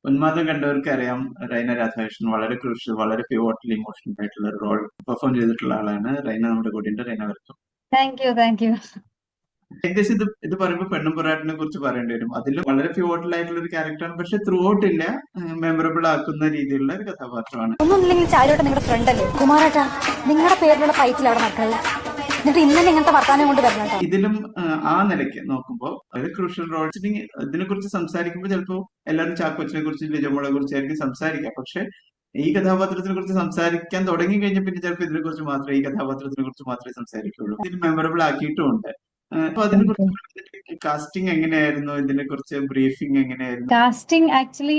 ഉന്മാദം കണ്ടവർക്ക് അറിയാം. റൈന രാധാകൃഷ്ണൻ വളരെ ക്രൂഷ്യൽ, വളരെ പിവോട്ടൽ ഇമോഷണൽ ആയിട്ടുള്ള ഒരു റോൾ പെർഫോം ചെയ്തിട്ടുള്ള ആളാണ്. റൈന നമ്മുടെ കൂടെയുണ്ട്. Rhine welcome. Thank you thank you. ഏകദേശം ഇത് പറയുമ്പോൾ പെണ്ണും പൊറാട്ടിനെ കുറിച്ച് പറയേണ്ടി വരും. അതിലും വളരെ പിവോട്ടൽ ആയിട്ടുള്ള ഒരു ക്യാരക്ടറാണ്, പക്ഷെ ത്രൂ ഔട്ട് ഇല്ല, മെമ്മറബിൾ ആക്കുന്ന രീതിയിലുള്ള ഒരു കഥാപാത്രമാണ്. ഒന്നുമില്ലെങ്കിൽ ചാരുവേട്ടൻ നിങ്ങളുടെ ഫ്രണ്ട് അല്ലേ കുമാരേട്ടാ? നിങ്ങളുടെ പേരിലുള്ള ഫൈറ്റിൽ അവിടെ നടക്കുന്നത്, എന്നിട്ട് ഇന്നലെ ഇങ്ങനത്തെ വർത്താനം കൊണ്ട് വരണം കേട്ടോ. ഇതിലും ആ നിലയ്ക്ക് നോക്കുമ്പോൾ വളരെ ക്രൂഷ്യൽ റോൾ. ഇതിനെ കുറിച്ച് സംസാരിക്കുമ്പോൾ ചിലപ്പോൾ എല്ലാവരും ചാക്കോച്ചിനെ കുറിച്ച് ലിജോമോളെ കുറിച്ചായിരിക്കും സംസാരിക്കുക. പക്ഷെ ഈ കഥാപാത്രത്തിനെ കുറിച്ച് സംസാരിക്കാൻ തുടങ്ങി കഴിഞ്ഞ പിന്നെ ചിലപ്പോൾ ഇതിനെ കുറിച്ച് മാത്രമേ, ഈ കഥാപാത്രത്തിനെ കുറിച്ച് മാത്രമേ സംസാരിക്കുള്ളൂ. ഇതിന് മെമ്മറബിൾ ആക്കിയിട്ടുമുണ്ട്. അപ്പൊ അതിനെ കുറിച്ച് കാസ്റ്റിംഗ് എങ്ങനെയായിരുന്നു, ഇതിനെ കുറിച്ച് ബ്രീഫിംഗ് എങ്ങനെയായിരുന്നു? കാസ്റ്റിംഗ് ആക്ച്വലി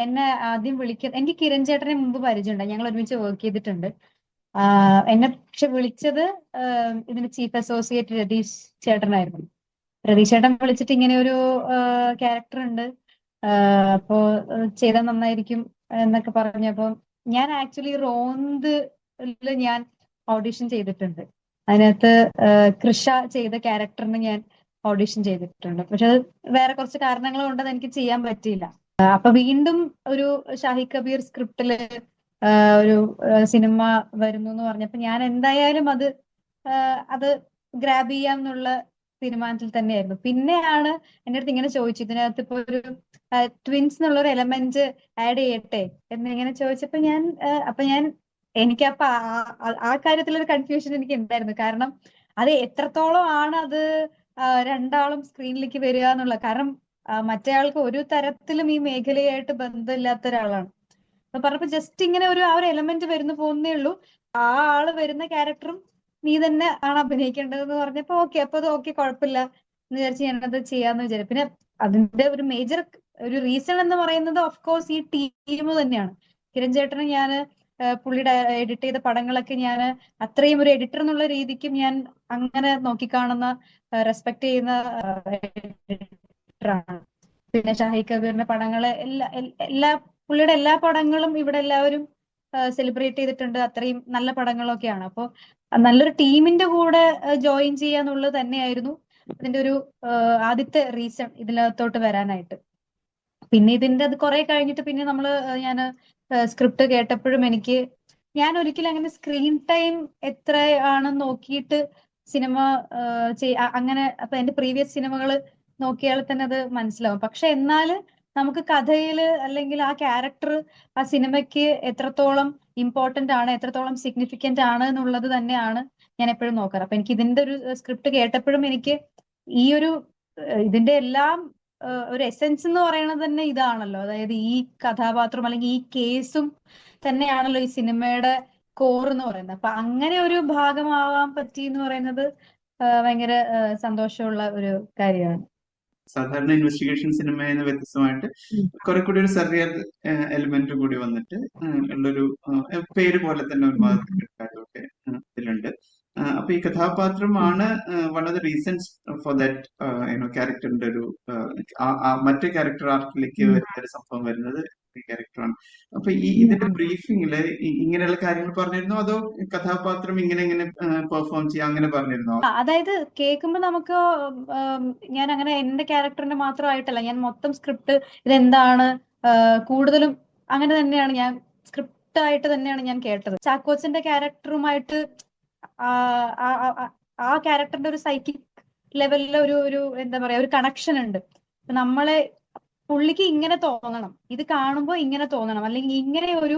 എന്നെ ആദ്യം എനിക്ക് കിരൺ ചേട്ടനെ മുമ്പ് പരിചയമുണ്ട്, ഞങ്ങൾ ഒരുമിച്ച് വർക്ക് ചെയ്തിട്ടുണ്ട്. എന്നെ പക്ഷെ വിളിച്ചത് ഇതിന്റെ ചീഫ് അസോസിയേറ്റ് രതീഷ് ചേട്ടനായിരുന്നു. രതീഷ് ചേട്ടൻ വിളിച്ചിട്ട് ഇങ്ങനെ ഒരു ക്യാരക്ടർ ഉണ്ട്, അപ്പോ ചെയ്താൽ നന്നായിരിക്കും എന്നൊക്കെ പറഞ്ഞപ്പോ ഞാൻ ആക്ച്വലി റോന്ത് ഞാൻ ഓഡിഷൻ ചെയ്തിട്ടുണ്ട്. അതിനകത്ത് കൃഷ ചെയ്ത ക്യാരക്ടറിന് ഞാൻ ഓഡിഷൻ ചെയ്തിട്ടുണ്ട്. പക്ഷെ അത് വേറെ കുറച്ച് കാരണങ്ങൾ കൊണ്ടത് എനിക്ക് ചെയ്യാൻ പറ്റിയില്ല. അപ്പൊ വീണ്ടും ഒരു ഷാഹി കബീർ സ്ക്രിപ്റ്റില് ഒരു സിനിമ വരുന്നു എന്ന് പറഞ്ഞപ്പോ ഞാൻ എന്തായാലും അത് ഗ്രാബ് ചെയ്യാം എന്നുള്ള തീരുമാനത്തിൽ തന്നെയായിരുന്നു. പിന്നെയാണ് എന്റെ അടുത്ത് ഇങ്ങനെ ചോദിച്ചു, ഇതിനകത്ത് ഇപ്പൊ ഒരു ട്വിൻസ് എന്നുള്ള ഒരു എലമെന്റ് ആഡ് ചെയ്യട്ടെ എന്നിങ്ങനെ ചോദിച്ചപ്പോ ഞാൻ എനിക്കപ്പൊ ആ കാര്യത്തിലൊരു കൺഫ്യൂഷൻ എനിക്ക് ഉണ്ടായിരുന്നു. കാരണം അത് എത്രത്തോളം ആണ് അത് രണ്ടാളും സ്ക്രീനിലേക്ക് വരിക എന്നുള്ള. കാരണം മറ്റേയാൾക്ക് ഒരു തരത്തിലും ഈ മേഖലയായിട്ട് ബന്ധമില്ലാത്ത ഒരാളാണ്. അപ്പൊ പറഞ്ഞപ്പോ ജസ്റ്റ് ഇങ്ങനെ ആ ഒരു എലമെന്റ് വരുന്നു പോകുന്നേ ഉള്ളൂ, ആ ആള് വരുന്ന ക്യാരക്ടറും നീ തന്നെ ആണ് അഭിനയിക്കേണ്ടതെന്ന് പറഞ്ഞപ്പോ ഓക്കെ, അപ്പൊ അത് ഓക്കെ, കുഴപ്പമില്ല എന്ന് വിചാരിച്ച് ഞാനത് ചെയ്യാന്ന് വിചാരിച്ചു. പിന്നെ അതിന്റെ ഒരു മേജർ ഒരു റീസൺ എന്ന് പറയുന്നത് ഓഫ് കോഴ്സ് ഈ ടീം തന്നെയാണ്. കിരൺ ചേട്ടന് ഞാന് പുള്ളിയുടെ എഡിറ്റ് ചെയ്ത പടങ്ങളൊക്കെ ഞാൻ അത്രയും ഒരു എഡിറ്റർ എന്നുള്ള രീതിക്ക് ഞാൻ അങ്ങനെ നോക്കിക്കാണുന്ന, റെസ്പെക്ട് ചെയ്യുന്ന എഡിറ്ററാണ്. പിന്നെ ഷാഹി കബീറിന്റെ പടങ്ങള് എല്ലാ പുള്ളിയുടെ എല്ലാ പടങ്ങളും ഇവിടെ എല്ലാവരും സെലിബ്രേറ്റ് ചെയ്തിട്ടുണ്ട്. അത്രയും നല്ല പടങ്ങളൊക്കെയാണ്. അപ്പോൾ നല്ലൊരു ടീമിന്റെ കൂടെ ജോയിൻ ചെയ്യാന്നുള്ളത് തന്നെയായിരുന്നു അതിന്റെ ഒരു ആദ്യത്തെ റീസൺ ഇതിനകത്തോട്ട് വരാനായിട്ട്. പിന്നെ ഇതിന്റെ അത് കുറെ കഴിഞ്ഞിട്ട് പിന്നെ ഞാൻ സ്ക്രിപ്റ്റ് കേട്ടപ്പോഴും ഞാൻ ഒരിക്കലും അങ്ങനെ സ്ക്രീൻ ടൈം എത്ര ആണെന്ന് നോക്കിയിട്ട് സിനിമ അങ്ങനെ, അപ്പൊ എന്റെ പ്രീവിയസ് സിനിമകൾ നോക്കിയാൽ തന്നെ അത് മനസ്സിലാവും. പക്ഷെ എന്നാല് നമുക്ക് കഥയില് അല്ലെങ്കിൽ ആ ക്യാരക്ടർ ആ സിനിമയ്ക്ക് എത്രത്തോളം ഇമ്പോർട്ടന്റ് ആണ്, എത്രത്തോളം സിഗ്നിഫിക്കന്റ് ആണ് എന്നുള്ളത് തന്നെയാണ് ഞാൻ എപ്പോഴും നോക്കാറ്. അപ്പൊ എനിക്ക് ഇതിന്റെ ഒരു സ്ക്രിപ്റ്റ് കേട്ടപ്പോഴും ഈ ഒരു ഇതിന്റെ എല്ലാം ഒരു എസെൻസ് എന്ന് പറയുന്നത് തന്നെ ഇതാണല്ലോ. അതായത് ഈ കഥാപാത്രം അല്ലെങ്കിൽ ഈ കേസും തന്നെയാണല്ലോ ഈ സിനിമയുടെ കോർ എന്ന് പറയുന്നത്. അപ്പൊ അങ്ങനെ ഒരു ഭാഗമാവാൻ പറ്റി എന്ന് പറയുന്നത് ഭയങ്കര സന്തോഷമുള്ള ഒരു കാര്യമാണ്. സാധാരണ ഇൻവെസ്റ്റിഗേഷൻ സിനിമയിൽ നിന്ന് വ്യത്യസ്തമായിട്ട് കുറെ കൂടി ഒരു സർറിയൽ എലിമെന്റ് കൂടി വന്നിട്ട് ഉള്ളൊരു പേര് പോലെ തന്നെ ഉന്മാദത്തിന്റെ കാര്യമൊക്കെ ഇതിലുണ്ട്. അപ്പൊ ഈ കഥാപാത്രമാണ് one of the reasons for that ക്യാരക്ടറിന്റെ ഒരു മറ്റേ ക്യാരക്ടർ ആർക്കിലേക്ക് വരുന്ന ഒരു സംഭവം വരുന്നത് ഈ ക്യാരക്ടറാണ്. അപ്പൊ ഇതിന്റെ ബ്രീഫിങ്ങില് ഇങ്ങനെയുള്ള കാര്യങ്ങൾ പറഞ്ഞിരുന്നോ, അതോ കഥാപാത്രം ഇങ്ങനെ പെർഫോം ചെയ്യാം അങ്ങനെ പറഞ്ഞിരുന്നോ? അതായത് കേൾക്കുമ്പോ നമുക്ക് ഞാൻ അങ്ങനെ എന്റെ ക്യാരക്ടറിന്റെ മാത്രമായിട്ടല്ല, ഞാൻ മൊത്തം സ്ക്രിപ്റ്റ് ഇതെന്താണ് കൂടുതലും അങ്ങനെ തന്നെയാണ് ഞാൻ സ്ക്രിപ്റ്റ് ആയിട്ട് തന്നെയാണ് ഞാൻ കേട്ടത്. ചാക്കോച്ചന്റെ ക്യാരക്ടറുമായിട്ട് ആ ക്യാരക്ടറിന്റെ ഒരു സൈക്കിക് ലെവലിലെ ഒരു എന്താ പറയാ ഒരു കണക്ഷൻ ഉണ്ട്. നമ്മളെ പുള്ളിക്ക് ഇങ്ങനെ തോന്നണം, ഇത് കാണുമ്പോൾ ഇങ്ങനെ തോന്നണം, അല്ലെങ്കിൽ ഇങ്ങനെ ഒരു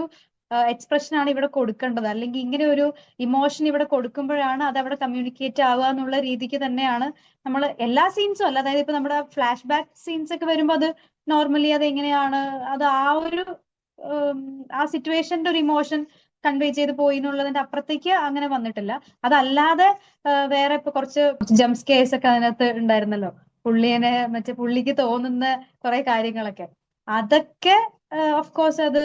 എക്സ്പ്രഷൻ ആണ് ഇവിടെ കൊടുക്കേണ്ടത്, അല്ലെങ്കിൽ ഇങ്ങനെ ഒരു ഇമോഷൻ ഇവിടെ കൊടുക്കുമ്പോഴാണ് അത് അവിടെ കമ്മ്യൂണിക്കേറ്റ് ആവുക എന്നുള്ള രീതിക്ക് തന്നെയാണ് നമ്മൾ എല്ലാ സീൻസും അല്ല. അതായത് ഇപ്പൊ നമ്മുടെ ഫ്ലാഷ് ബാക്ക് സീൻസ് ഒക്കെ വരുമ്പോൾ അത് നോർമലി അത് എങ്ങനെയാണ് അത് ആ സിറ്റുവേഷന്റെ ഒരു ഇമോഷൻ കൺവേ ചെയ്ത് പോയി എന്നുള്ളതിന്റെ അപ്പുറത്തേക്ക് അങ്ങനെ വന്നിട്ടില്ല. അതല്ലാതെ വേറെ ഇപ്പൊ കുറച്ച് ജംപ് സ്കെയർസ് ഒക്കെ അതിനകത്ത് ഉണ്ടായിരുന്നല്ലോ, പുള്ളിക്ക് തോന്നുന്ന കുറെ കാര്യങ്ങളൊക്കെ. അതൊക്കെ ഓഫ് കോഴ്സ് അത്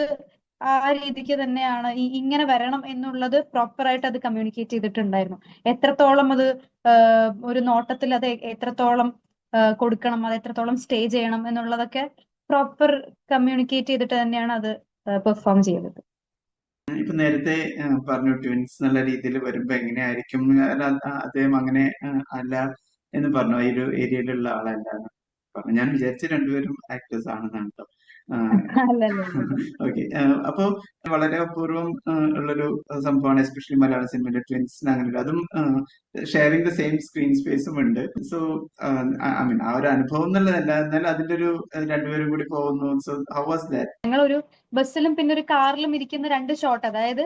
ആ രീതിക്ക് തന്നെയാണ് ഇങ്ങനെ വരണം എന്നുള്ളത് പ്രോപ്പർ ആയിട്ട് അത് കമ്മ്യൂണിക്കേറ്റ് ചെയ്തിട്ടുണ്ടായിരുന്നു. എത്രത്തോളം അത് ഒരു നോട്ടത്തിൽ അത് എത്രത്തോളം കൊടുക്കണം, അത് എത്രത്തോളം സ്റ്റേ ചെയ്യണം എന്നുള്ളതൊക്കെ പ്രോപ്പർ കമ്മ്യൂണിക്കേറ്റ് ചെയ്തിട്ട് തന്നെയാണ് അത് പെർഫോം ചെയ്തത്. ഇപ്പൊ നേരത്തെ പറഞ്ഞു ട്വിൻസ് നല്ല രീതിയിൽ വരുമ്പോ എങ്ങനെയായിരിക്കും, അദ്ദേഹം അങ്ങനെ അല്ല എന്ന് പറഞ്ഞു, ഈ ഒരു ഏരിയയിലുള്ള ആളല്ല എന്ന് പറഞ്ഞു. ഞാൻ വിചാരിച്ച രണ്ടുപേരും ആക്ടേഴ്സ് ആണെന്നാണ് കേട്ടോ. അല്ലല്ല. ഓക്കെ. അപ്പോ വളരെ അപൂർവം ഉള്ളൊരു സംഭവമാണ്, എസ്പെഷ്യലി മലയാള സിനിമയിലെ ട്വിൻസിന് അങ്ങനെ അതും ഷെയറിംഗ് ദ സെയിം സ്ക്രീൻ സ്പേസും ഉണ്ട്. സോ ഐ മീൻ ആ ഒരു അനുഭവം എന്നുള്ളതല്ല, എന്നാൽ അതിന്റെ ഒരു രണ്ടുപേരും കൂടി പോകുന്നു. So how was that? ഞങ്ങളൊരു ബസ്സിലും പിന്നെ ഒരു കാറിലും ഇരിക്കുന്ന 2 ഷോട്ട്, അതായത്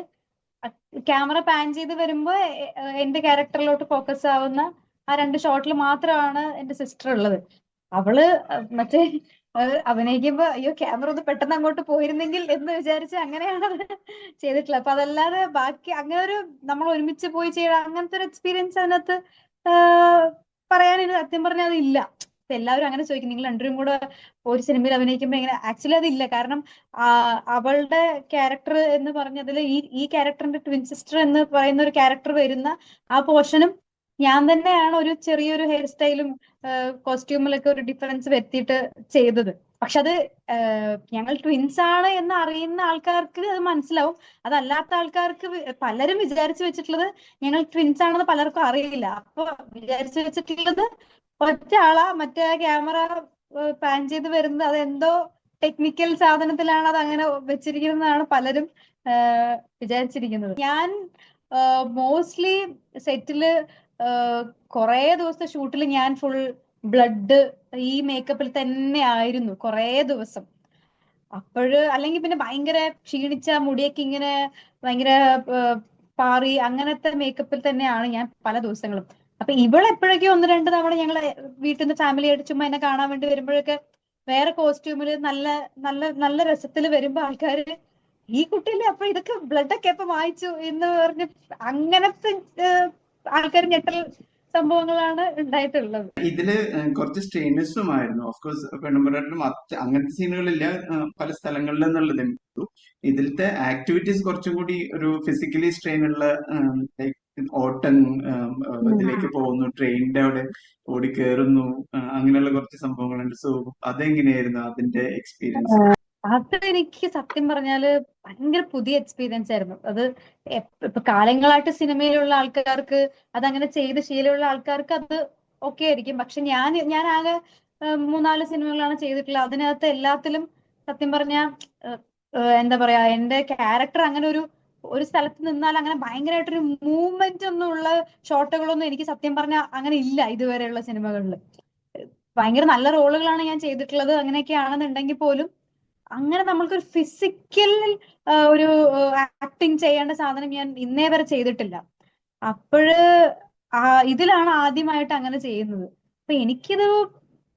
ക്യാമറ പാൻ ചെയ്ത് വരുമ്പോ എന്റെ ക്യാരക്ടറിലോട്ട് ഫോക്കസ് ആവുന്ന ആ 2 ഷോട്ടിൽ മാത്രമാണ് എന്റെ സിസ്റ്റർ ഉള്ളത്. അവള് മറ്റേ അഭിനയിക്കുമ്പോ അയ്യോ ക്യാമറ ഒന്ന് പെട്ടെന്ന് അങ്ങോട്ട് പോയിരുന്നെങ്കിൽ എന്ന് വിചാരിച്ച് അങ്ങനെയാണ് അത് ചെയ്തിട്ടുള്ളത്. അപ്പൊ അതല്ലാതെ ബാക്കി അങ്ങനെ ഒരു നമ്മൾ ഒരുമിച്ച് പോയി ചെയ്യണം അങ്ങനത്തെ ഒരു എക്സ്പീരിയൻസ് അതിനകത്ത് പറയാൻ സത്യം പറഞ്ഞാൽ അതില്ല. എല്ലാവരും അങ്ങനെ ചോദിക്കും, നിങ്ങൾ രണ്ടുപേരും കൂടെ ഒരു സിനിമയിൽ അഭിനയിക്കുമ്പോ എങ്ങനെ? ആക്ച്വലി അതില്ല. കാരണം അവളുടെ ക്യാരക്ടർ എന്ന് പറഞ്ഞതിൽ ഈ ക്യാരക്ടറിന്റെ ട്വിൻ സിസ്റ്റർ എന്ന് പറയുന്ന ഒരു ക്യാരക്ടർ വരുന്ന ആ പോർഷനും ഞാൻ തന്നെയാണ് ഒരു ചെറിയൊരു ഹെയർ സ്റ്റൈലും കോസ്റ്റ്യൂമിലൊക്കെ ഒരു ഡിഫറൻസ് വരുത്തിയിട്ട് ചെയ്തത്. പക്ഷെ അത് ഞങ്ങൾ ട്വിൻസ് ആണ് എന്ന് അറിയുന്ന ആൾക്കാർക്ക് അത് മനസ്സിലാവും. അതല്ലാത്ത ആൾക്കാർക്ക് പലരും വിചാരിച്ചു വെച്ചിട്ടുള്ളത് ഞങ്ങൾ ട്വിൻസ് ആണെന്ന് പലർക്കും അറിയില്ല. അപ്പൊ വിചാരിച്ചു വെച്ചിട്ടുള്ളത് ഒറ്റ ആളാ, മറ്റേ ക്യാമറ പാൻ ചെയ്ത് വരുന്നത് അതെന്തോ ടെക്നിക്കൽ സാധനത്തിലാണ് അത് അങ്ങനെ വെച്ചിരിക്കുന്നതാണ് പലരും വിചാരിച്ചിരിക്കുന്നത്. ഞാൻ മോസ്റ്റ്ലി സെറ്റില് കുറേ ദിവസത്തെ ഷൂട്ടിൽ ഞാൻ ഫുൾ ബ്ലഡ് ഈ മേക്കപ്പിൽ തന്നെ ആയിരുന്നു കുറേ ദിവസം. അപ്പോഴ് അല്ലെങ്കിൽ പിന്നെ ഭയങ്കര ക്ഷീണിച്ച മുടിയൊക്കെ ഇങ്ങനെ ഭയങ്കര പാറി അങ്ങനത്തെ മേക്കപ്പിൽ തന്നെയാണ് ഞാൻ പല ദിവസങ്ങളും. അപ്പൊ ഇവളെപ്പോഴൊക്കെ 1-2 തവണ ഞങ്ങള് വീട്ടിൽ നിന്ന് ഫാമിലി ആയിട്ട് ചുമ്മാ എന്നെ കാണാൻ വേണ്ടി വരുമ്പോഴൊക്കെ വേറെ കോസ്റ്റ്യൂമില് നല്ല നല്ല നല്ല രസത്തിൽ വരുമ്പോ ആൾക്കാര് ഈ കുട്ടിയില്ലേ അപ്പൊ ഇതൊക്കെ ബ്ലഡൊക്കെ എപ്പൊ മായ്ച്ചു എന്ന് പറഞ്ഞ് അങ്ങനത്തെ ആൾക്കാർ ഞെട്ടൽ സംഭവങ്ങളാണ് ഉണ്ടായിട്ടുള്ളത്. ഇതില് കുറച്ച് സ്ട്രെയിനസും ആയിരുന്നു. ഓഫ്കോഴ്സ് പെണ്ണുമ്പുരാട്ടിലും അങ്ങനത്തെ സീനുകളില്ല പല സ്ഥലങ്ങളിൽ എന്നുള്ളത്. ഇതിലത്തെ ആക്ടിവിറ്റീസ് കുറച്ചും കൂടി ഒരു ഫിസിക്കലി സ്ട്രെയിൻ ഉള്ള, ലൈക്ക് ഓട്ടം, ഇതിലേക്ക് പോകുന്നു, ട്രെയിനിന്റെ അവിടെ ഓടി കയറുന്നു, അങ്ങനെയുള്ള കുറച്ച് സംഭവങ്ങളുണ്ട്. സോ അതെങ്ങനെയായിരുന്നു അതിന്റെ എക്സ്പീരിയൻസ്? അത് എനിക്ക് സത്യം പറഞ്ഞാല് ഭയങ്കര പുതിയ എക്സ്പീരിയൻസ് ആയിരുന്നു. അത് ഇപ്പൊ കാലങ്ങളായിട്ട് സിനിമയിലുള്ള ആൾക്കാർക്ക് അതങ്ങനെ ചെയ്ത് ശീലമുള്ള ആൾക്കാർക്ക് അത് ഓക്കെ ആയിരിക്കും. പക്ഷെ ഞാൻ ആകെ 3-4 സിനിമകളാണ് ചെയ്തിട്ടുള്ളത്. അതിനകത്ത് എല്ലാത്തിലും സത്യം പറഞ്ഞാൽ എന്താ പറയാ, എന്റെ ക്യാരക്ടർ അങ്ങനെ ഒരു സ്ഥലത്ത് നിന്നാൽ അങ്ങനെ ഭയങ്കരമായിട്ടൊരു മൂവ്മെന്റ് ഒന്നും ഉള്ള ഷോട്ടുകളൊന്നും എനിക്ക് സത്യം പറഞ്ഞാൽ അങ്ങനെ ഇല്ല ഇതുവരെയുള്ള സിനിമകളിൽ. ഭയങ്കര നല്ല റോളുകളാണ് ഞാൻ ചെയ്തിട്ടുള്ളത്. അങ്ങനെയൊക്കെയാണെന്നുണ്ടെങ്കിൽ പോലും അങ്ങനെ നമ്മൾക്കൊരു ഫിസിക്കൽ ഒരു ആക്ടിങ് ചെയ്യേണ്ട സാധനം ഞാൻ ഇന്നേ വരെ ചെയ്തിട്ടില്ല. അപ്പോഴ് ഇതിലാണ് ആദ്യമായിട്ട് അങ്ങനെ ചെയ്യുന്നത്. അപ്പൊ എനിക്കിത്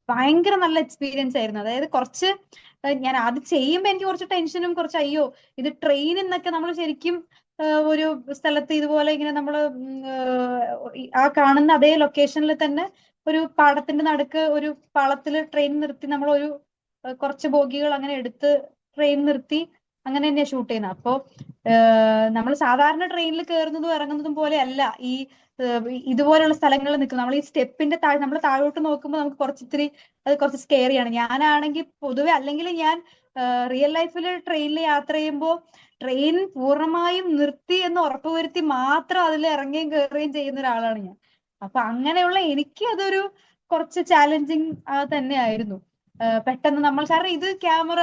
ഭയങ്കര നല്ല എക്സ്പീരിയൻസ് ആയിരുന്നു. അതായത് കുറച്ച് ഞാൻ ആദ്യം ചെയ്യുമ്പോൾ എനിക്ക് കുറച്ച് ടെൻഷനും കുറച്ച് അയ്യോ ഇത് ട്രെയിനിൽ നിന്നൊക്കെ നമ്മൾ ശരിക്കും ഒരു സ്ഥലത്ത് ഇതുപോലെ ഇങ്ങനെ നമ്മൾ ആ കാണുന്ന അതേ ലൊക്കേഷനിൽ തന്നെ ഒരു പാടത്തിന്റെ നടുക്ക് ഒരു പാളത്തിൽ ട്രെയിൻ നിർത്തി നമ്മൾ ഒരു കുറച്ച് ബോഗികൾ അങ്ങനെ എടുത്ത് ട്രെയിൻ നിർത്തി അങ്ങനെ തന്നെയാ ഷൂട്ട് ചെയ്യുന്നത്. അപ്പോ നമ്മൾ സാധാരണ ട്രെയിനിൽ കയറുന്നതും ഇറങ്ങുന്നതും പോലെ അല്ല ഈ ഇതുപോലെയുള്ള സ്ഥലങ്ങളിൽ നിൽക്കുന്നത്. നമ്മൾ ഈ സ്റ്റെപ്പിന്റെ താഴെ നമ്മൾ താഴോട്ട് നോക്കുമ്പോൾ നമുക്ക് കുറച്ചിത്തിരി അത് കുറച്ച് സ്കെയറിയാണ്. ഞാനാണെങ്കിൽ പൊതുവെ അല്ലെങ്കിൽ ഞാൻ റിയൽ ലൈഫിൽ ട്രെയിനിൽ യാത്ര ചെയ്യുമ്പോൾ ട്രെയിൻ പൂർണ്ണമായും നിർത്തി എന്ന് ഉറപ്പുവരുത്തി മാത്രം അതിൽ ഇറങ്ങുകയും കയറുകയും ചെയ്യുന്ന ഒരാളാണ് ഞാൻ. അപ്പൊ അങ്ങനെയുള്ള എനിക്ക് അതൊരു കുറച്ച് ചാലഞ്ചിങ് തന്നെയായിരുന്നു. പെട്ടെന്ന് നമ്മൾ കാരണം ഇത് ക്യാമറ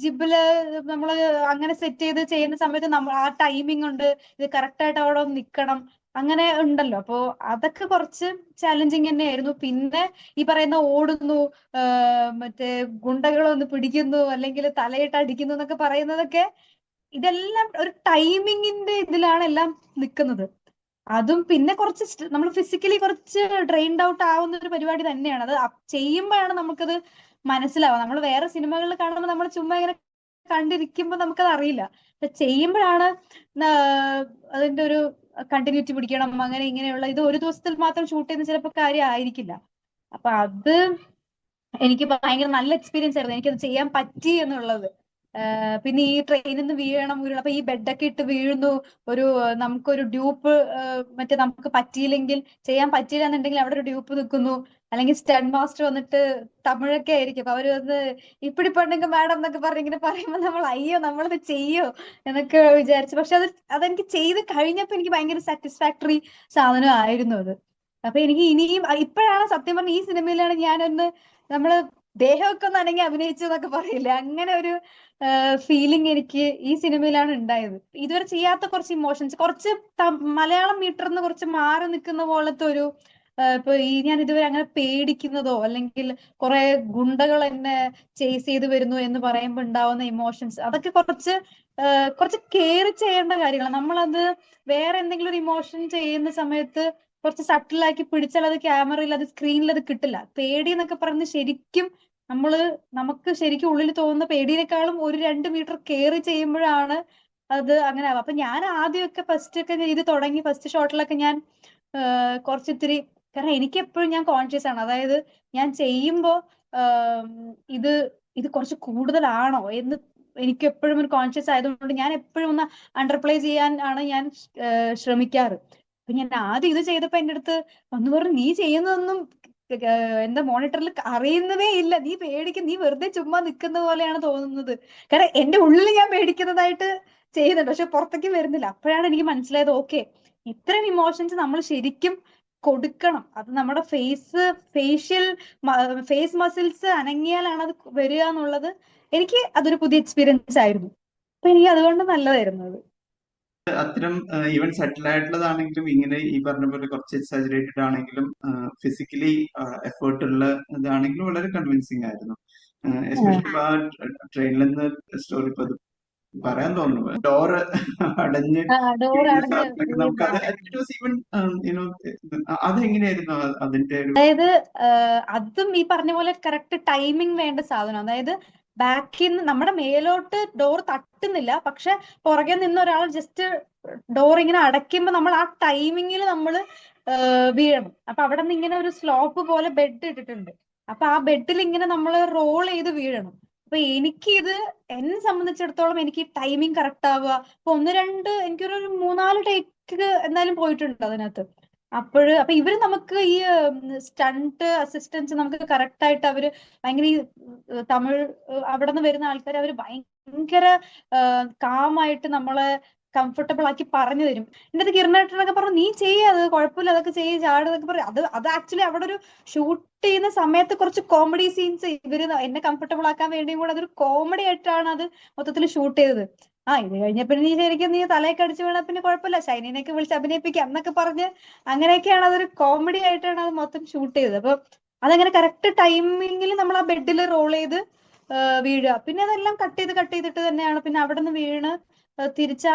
ജിബില് നമ്മൾ അങ്ങനെ സെറ്റ് ചെയ്ത് ചെയ്യുന്ന സമയത്ത് നമ്മൾ ആ ടൈമിംഗ് ഉണ്ട്, ഇത് കറക്റ്റ് ആയിട്ട് അവിടെ നിൽക്കണം, അങ്ങനെ ഉണ്ടല്ലോ. അപ്പോ അതൊക്കെ കുറച്ച് ചാലഞ്ചിങ് തന്നെയായിരുന്നു. പിന്നെ ഈ പറയുന്ന ഓടുന്നു, മറ്റേ ഗുണ്ടകളൊന്ന് പിടിക്കുന്നു, അല്ലെങ്കിൽ തലയിട്ട് അടിക്കുന്നു എന്നൊക്കെ പറയുന്നതൊക്കെ ഇതെല്ലാം ഒരു ടൈമിങ്ങിന്റെ ഇതിലാണ് എല്ലാം നിൽക്കുന്നത്. അതും പിന്നെ കുറച്ച് നമ്മൾ ഫിസിക്കലി കുറച്ച് ഡ്രെയിൻഡ് ഔട്ട് ആവുന്ന ഒരു പരിപാടി തന്നെയാണ്. അത് ചെയ്യുമ്പോഴാണ് നമുക്കത് മനസ്സിലാവുക. നമ്മൾ വേറെ സിനിമകളിൽ കാണുമ്പോൾ നമ്മൾ ചുമ്മാ ഇങ്ങനെ കണ്ടിരിക്കുമ്പോൾ നമുക്കത് അറിയില്ല. പക്ഷെ ചെയ്യുമ്പോഴാണ് അതിന്റെ ഒരു കണ്ടിന്യൂറ്റി പിടിക്കണം, അങ്ങനെ ഇങ്ങനെയുള്ള ഇത് ഒരു ദിവസത്തിൽ മാത്രം ഷൂട്ട് ചെയ്യുന്ന ചിലപ്പോൾ കാര്യം ആയിരിക്കില്ല. അപ്പൊ അത് എനിക്ക് ഭയങ്കര നല്ല എക്സ്പീരിയൻസ് ആയിരുന്നു. എനിക്കത് ചെയ്യാൻ പറ്റി എന്നുള്ളത്. പിന്നെ ഈ ട്രെയിനിൽ നിന്ന് വീഴണം അപ്പൊ ഈ ബെഡൊക്കെ ഇട്ട് വീഴുന്നു, നമുക്കൊരു ഡ്യൂപ്പ് മറ്റേ നമുക്ക് പറ്റിയില്ലെങ്കിൽ ചെയ്യാൻ പറ്റിയില്ല എന്നുണ്ടെങ്കിൽ അവിടെ ഒരു ഡ്യൂപ്പ് നിൽക്കുന്നു, അല്ലെങ്കിൽ സ്റ്റണ്ട് മാസ്റ്റർ വന്നിട്ട് തമിഴൊക്കെ ആയിരിക്കും അപ്പൊ അവര് വന്ന് ഇപ്പിടി പെണ്ണുങ്ക മാഡം എന്നൊക്കെ ഇങ്ങനെ പറയുമ്പോൾ നമ്മൾ അയ്യോ നമ്മളത് ചെയ്യോ എന്നൊക്കെ വിചാരിച്ചു. പക്ഷെ അതെനിക്ക് ചെയ്ത് കഴിഞ്ഞപ്പോ എനിക്ക് ഭയങ്കര സാറ്റിസ്ഫാക്ടറി സാധനം ആയിരുന്നു അത്. അപ്പൊ എനിക്ക് ഇനിയും ഇപ്പോഴാണ് സത്യം പറഞ്ഞ ഈ സിനിമയിലാണ് നമ്മള് ദേഹമൊക്കെ ഒന്ന് അനങ്ങി അഭിനയിച്ചു എന്നൊക്കെ പറയില്ലേ, അങ്ങനെ ഒരു ഫീലിംഗ് എനിക്ക് ഈ സിനിമയിലാണ് ഉണ്ടായത്. ഇതുവരെ ചെയ്യാത്ത കുറച്ച് ഇമോഷൻസ്, കുറച്ച് മലയാളം മീറ്ററിന്ന് കുറച്ച് മാറി നിൽക്കുന്ന പോലത്തെ ഒരു ഇപ്പൊ ഞാൻ ഇതുവരെ അങ്ങനെ പേടിക്കുന്നതോ അല്ലെങ്കിൽ കുറെ ഗുണ്ടകൾ എന്നെ ചേസ് ചെയ്ത് വരുന്നു എന്ന് പറയുമ്പോൾ ഉണ്ടാവുന്ന ഇമോഷൻസ്, അതൊക്കെ കുറച്ച് കെയർ ചെയ്യേണ്ട കാര്യങ്ങളാണ്. നമ്മളത് വേറെ എന്തെങ്കിലും ഒരു ഇമോഷൻ ചെയ്യുന്ന സമയത്ത് കുറച്ച് സട്ടിലാക്കി പിടിച്ചാൽ അത് ക്യാമറയിൽ, അത് സ്ക്രീനിൽ അത് കിട്ടില്ല. പേടി എന്നൊക്കെ പറയുന്നത് ശരിക്കും നമുക്ക് ശരിക്കും ഉള്ളിൽ തോന്നുന്ന പേടിയേക്കാളും ഒരു 2 മീറ്റർ കെയർ ചെയ്യുമ്പോഴാണ് അത് അങ്ങനെ ആവുക. അപ്പൊ ഞാൻ ആദ്യമൊക്കെ ഫസ്റ്റ് ഒക്കെ ഇത് തുടങ്ങി ഫസ്റ്റ് ഷോട്ടിലൊക്കെ ഞാൻ കുറച്ചിത്തിരി, കാരണം എനിക്ക് എപ്പോഴും ഞാൻ കോൺഷ്യസ് ആണ്, അതായത് ഞാൻ ചെയ്യുമ്പോ ഇത് ഇത് കുറച്ച് കൂടുതലാണോ എന്ന് എനിക്ക് എപ്പോഴും ഒരു കോൺഷ്യസ് ആയതുകൊണ്ട് ഞാൻ എപ്പോഴും ഒന്ന് അണ്ടർപ്ലേ ചെയ്യാൻ ആണ് ഞാൻ ശ്രമിക്കാറ്. അപ്പൊ ഞാൻ ആദ്യം ഇത് ചെയ്തപ്പോ എന്റെ അടുത്ത് വന്നു പറഞ്ഞു, നീ ചെയ്യുന്നതൊന്നും എന്താ മോണിറ്ററിൽ അറിയുന്നതേ ഇല്ല, നീ നീ വെറുതെ ചുമ്മാ നിൽക്കുന്ന പോലെയാണ് തോന്നുന്നത്. കാരണം എന്റെ ഉള്ളിൽ ഞാൻ പേടിക്കുന്നതായിട്ട് ചെയ്യുന്നുണ്ട്, പക്ഷെ പുറത്തേക്ക് വരുന്നില്ല. അപ്പോഴാണ് എനിക്ക് മനസ്സിലായത്, ഓക്കെ, ഇത്തരം ഇമോഷൻസ് നമ്മൾ ശരിക്കും കൊടുക്കണം. അത് നമ്മുടെ ഫേസ് മസിൽസ് അനങ്ങിയാലാണ് അത് വരിക എന്നുള്ളത് എനിക്ക് അതൊരു പുതിയ എക്സ്പീരിയൻസ് ആയിരുന്നു. അപ്പൊ എനിക്ക് അതുകൊണ്ട് നല്ലതായിരുന്നു അത്. അത്തരം ഈവൻ സെറ്റിൽ ആയിട്ടുള്ളതാണെങ്കിലും ഇങ്ങനെ ഈ പറഞ്ഞ പോലെ കുറച്ച് എക്സാജറേറ്റഡ് ആണെങ്കിലും ഫിസിക്കലി എഫേർട്ട് ഉള്ള ഇതാണെങ്കിലും വളരെ കൺവിൻസിങ് ആയിരുന്നു. എസ്പെഷ്യലി ആ ട്രെയിനിൽ നിന്ന് സ്റ്റോറി ഇപ്പൊ പറയാൻ തോന്നുന്നു, ഡോറ് അടഞ്ഞ് നമുക്ക് അതെങ്ങനെയായിരുന്നു അതിന്റെ ഒരു, അതായത് അതും ഈ പറഞ്ഞ പോലെ കറക്റ്റ് ടൈമിംഗ് വേണ്ട സാധനം. അതായത് ബാക്കിൽ നിന്ന് നമ്മുടെ മേലോട്ട് ഡോർ തട്ടുന്നില്ല, പക്ഷെ പുറകെ നിന്ന് ഒരാൾ ജസ്റ്റ് ഡോർ ഇങ്ങനെ അടയ്ക്കുമ്പോ നമ്മൾ ആ ടൈമിങ്ങിൽ നമ്മൾ വീഴണം. അപ്പൊ അവിടെ നിന്ന് ഇങ്ങനെ ഒരു സ്ലോപ്പ് പോലെ ബെഡ് ഇട്ടിട്ടുണ്ട്, അപ്പൊ ആ ബെഡിൽ ഇങ്ങനെ നമ്മൾ റോൾ ചെയ്ത് വീഴണം. അപ്പൊ എന്നെ സംബന്ധിച്ചിടത്തോളം എനിക്ക് ടൈമിംഗ് കറക്റ്റ് ആവുക, അപ്പൊ എനിക്കൊരു 3-4 ടേക്ക് എന്തായാലും പോയിട്ടുണ്ട് അതിനകത്ത്. അപ്പൊ ഇവര് നമുക്ക് ഈ സ്റ്റണ്ട് അസിസ്റ്റൻസ് നമുക്ക് കറക്റ്റ് ആയിട്ട് അവര് ഭയങ്കര ഈ തമിഴ് അവിടെ നിന്ന് വരുന്ന ആൾക്കാർ, അവര് ഭയങ്കര കാമായിട്ട് നമ്മളെ കംഫർട്ടബിൾ ആക്കി പറഞ്ഞു തരും. എന്റെ അത് കിരണേട്ടനൊക്കെ പറഞ്ഞു, നീ അത് കുഴപ്പമില്ല, അതൊക്കെ ചാടുന്നൊക്കെ പറയും. അത് ആക്ച്വലി അവിടെ ഒരു ഷൂട്ട് ചെയ്യുന്ന സമയത്ത് കുറച്ച് കോമഡി സീൻസ് ഇവര് എന്നെ കംഫർട്ടബിൾ ആക്കാൻ വേണ്ടിയും കൂടെ അതൊരു കോമഡി ആയിട്ടാണ് അത് മൊത്തത്തിൽ ഷൂട്ട് ചെയ്തത്. ഇത് കഴിഞ്ഞപ്പോൾ നീ ശരിക്കും തലയൊക്കെ അടിച്ചു വീണാ പിന്നെ കുഴപ്പമില്ല, ഷൈനിനെയൊക്കെ വിളിച്ച് അഭിനയിപ്പിക്കാം എന്നൊക്കെ പറഞ്ഞ് അങ്ങനെയൊക്കെയാണ് അതൊരു കോമഡി ആയിട്ടാണ് അത് മൊത്തം ഷൂട്ട് ചെയ്തത്. അപ്പൊ അതങ്ങനെ കറക്റ്റ് ടൈമിങ്ങിൽ നമ്മൾ ആ ബെഡിൽ റോൾ ചെയ്ത് വീഴുക, പിന്നെ അതെല്ലാം കട്ട് ചെയ്തിട്ട് തന്നെയാണ് പിന്നെ അവിടെ നിന്ന് വീണ് തിരിച്ചാ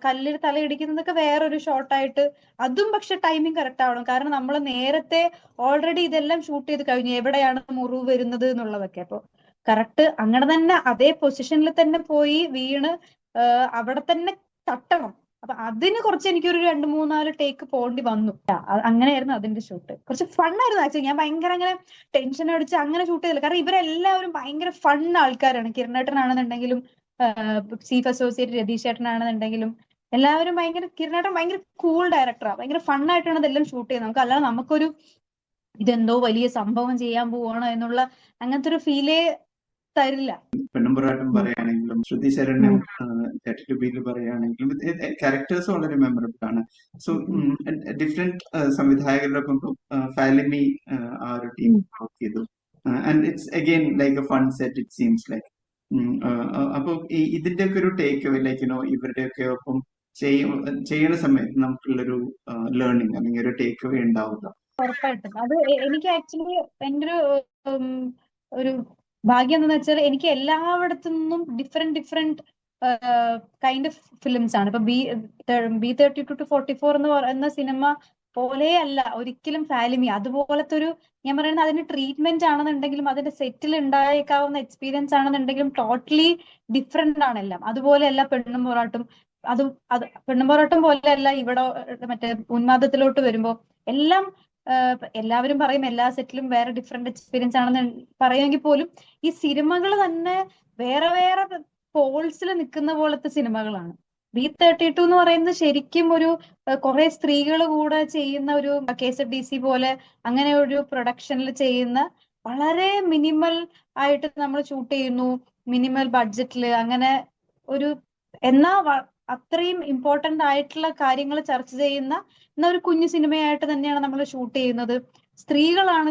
കല്ലിൽ തലയിടിക്കുന്നതൊക്കെ വേറൊരു ഷോട്ടായിട്ട്. അതും പക്ഷെ ടൈമിംഗ് കറക്റ്റ് ആവണം, കാരണം നമ്മൾ നേരത്തെ ഓൾറെഡി ഇതെല്ലാം ഷൂട്ട് ചെയ്ത് കഴിഞ്ഞു എവിടെയാണ് മുറിവ് വരുന്നത് എന്നുള്ളതൊക്കെ. അപ്പൊ കറക്റ്റ് അങ്ങനെ തന്നെ അതേ പൊസിഷനിൽ തന്നെ പോയി വീണ് അവിടെ തന്നെ തട്ടണം. അപ്പൊ അതിന് കുറച്ച് എനിക്കൊരു 2-3-4 ടേക്ക് പോണ്ടി വന്നു. അങ്ങനെയായിരുന്നു അതിന്റെ ഷൂട്ട്. കുറച്ച് ഫണ്ണായിരുന്നു ആക്ച്വലി. ഞാൻ ഭയങ്കര അങ്ങനെ ടെൻഷൻ അടിച്ച് അങ്ങനെ ഷൂട്ട് ചെയ്തില്ല, കാരണം ഇവരെല്ലാവരും ഭയങ്കര ഫൺ ആൾക്കാരാണ്. കിരണേട്ടനാണെന്നുണ്ടെങ്കിലും ചീഫ് അസോസിയേറ്റ് രതീഷ് ചേട്ടനാണെന്നുണ്ടെങ്കിലും എല്ലാവരും കിരണേട്ടൻ ഭയങ്കര കൂൾ ഡയറക്ടറാണ്, ഭയങ്കര ഫണ്ണായിട്ടാണ് ഇതെല്ലാം ഷൂട്ട് ചെയ്യുന്നത്. അല്ലാതെ നമുക്കൊരു ഇതെന്തോ വലിയ സംഭവം ചെയ്യാൻ പോവാണോ എന്നുള്ള അങ്ങനത്തെ ഒരു ഫീലേ തരില്ല. പെണ്ണുമ്പുറാട്ടും പറയുകയാണെങ്കിലും ശ്രുതി ശരണ്യം ബിയിൽ പറയുകയാണെങ്കിലും ക്യാരക്ടേഴ്സ് വളരെ മെമ്മറബിൾ ആണ്. സോ ഡിഫറെന്റ് സംവിധായകരുടെ ഒപ്പം ഫാലിമി ആ ഒരു ടീം വർക്ക് ചെയ്തു. And it's again like A fun set it seems like. അപ്പൊ ഇതിന്റെ ഒക്കെ ഒരു ടേക്ക് അവേ ഇവരുടെ ഒക്കെ ഒപ്പം ചെയ്യുന്ന സമയത്ത് നമുക്കുള്ളൊരു ലേണിംഗ് അല്ലെങ്കിൽ ഒരു ടേക്ക് അവേ ഉണ്ടാവുക. ഉറപ്പായിട്ടും അത് എനിക്ക് ആക്ച്വലി എന്റെ ഒരു ഭാഗ്യം എന്താന്ന് വെച്ചാൽ എനിക്ക് എല്ലായിടത്തു നിന്നും ഡിഫറെന്റ് കൈൻഡ് ഓഫ് ഫിലിംസ് ആണ്. ഇപ്പൊ B32 to 44 എന്ന് പറയുന്ന സിനിമ പോലെ അല്ല ഒരിക്കലും ഫാലിമി. അതുപോലത്തെ ഒരു, ഞാൻ പറയുന്നത് അതിന്റെ ട്രീറ്റ്മെന്റ് ആണെന്നുണ്ടെങ്കിലും അതിന്റെ സെറ്റിൽ ഉണ്ടായേക്കാവുന്ന എക്സ്പീരിയൻസ് ആണെന്നുണ്ടെങ്കിലും ടോട്ടലി ഡിഫറെന്റ് ആണ് എല്ലാം. അതുപോലെയല്ല പെണ്ണും പൊറാട്ടും. അത് പെണ്ണും പൊറാട്ടും പോലെയല്ല ഇവിടെ മറ്റേ ഉന്മാദത്തിലോട്ട് വരുമ്പോ എല്ലാം എല്ലാവരും പറയും എല്ലാ സെറ്റിലും വേറെ ഡിഫറെന്റ് എക്സ്പീരിയൻസ് ആണെന്ന് പറയുമെങ്കിൽ പോലും ഈ സിനിമകൾ തന്നെ വേറെ വേറെ പോൾസിൽ നിൽക്കുന്ന പോലത്തെ സിനിമകളാണ്. B32 എന്ന് പറയുന്നത് ശരിക്കും ഒരു കുറെ സ്ത്രീകൾ കൂടെ ചെയ്യുന്ന ഒരു KSFDC പോലെ അങ്ങനെ ഒരു പ്രൊഡക്ഷനിൽ ചെയ്യുന്ന, വളരെ മിനിമൽ ആയിട്ട് നമ്മൾ ഷൂട്ട് ചെയ്യുന്നു, മിനിമൽ ബഡ്ജറ്റില് അങ്ങനെ ഒരു, എന്നാ അത്രയും ഇമ്പോർട്ടന്റ് ആയിട്ടുള്ള കാര്യങ്ങൾ ചർച്ച ചെയ്യുന്ന ഒരു കുഞ്ഞു സിനിമയായിട്ട് തന്നെയാണ് നമ്മൾ ഷൂട്ട് ചെയ്യുന്നത്. സ്ത്രീകളാണ്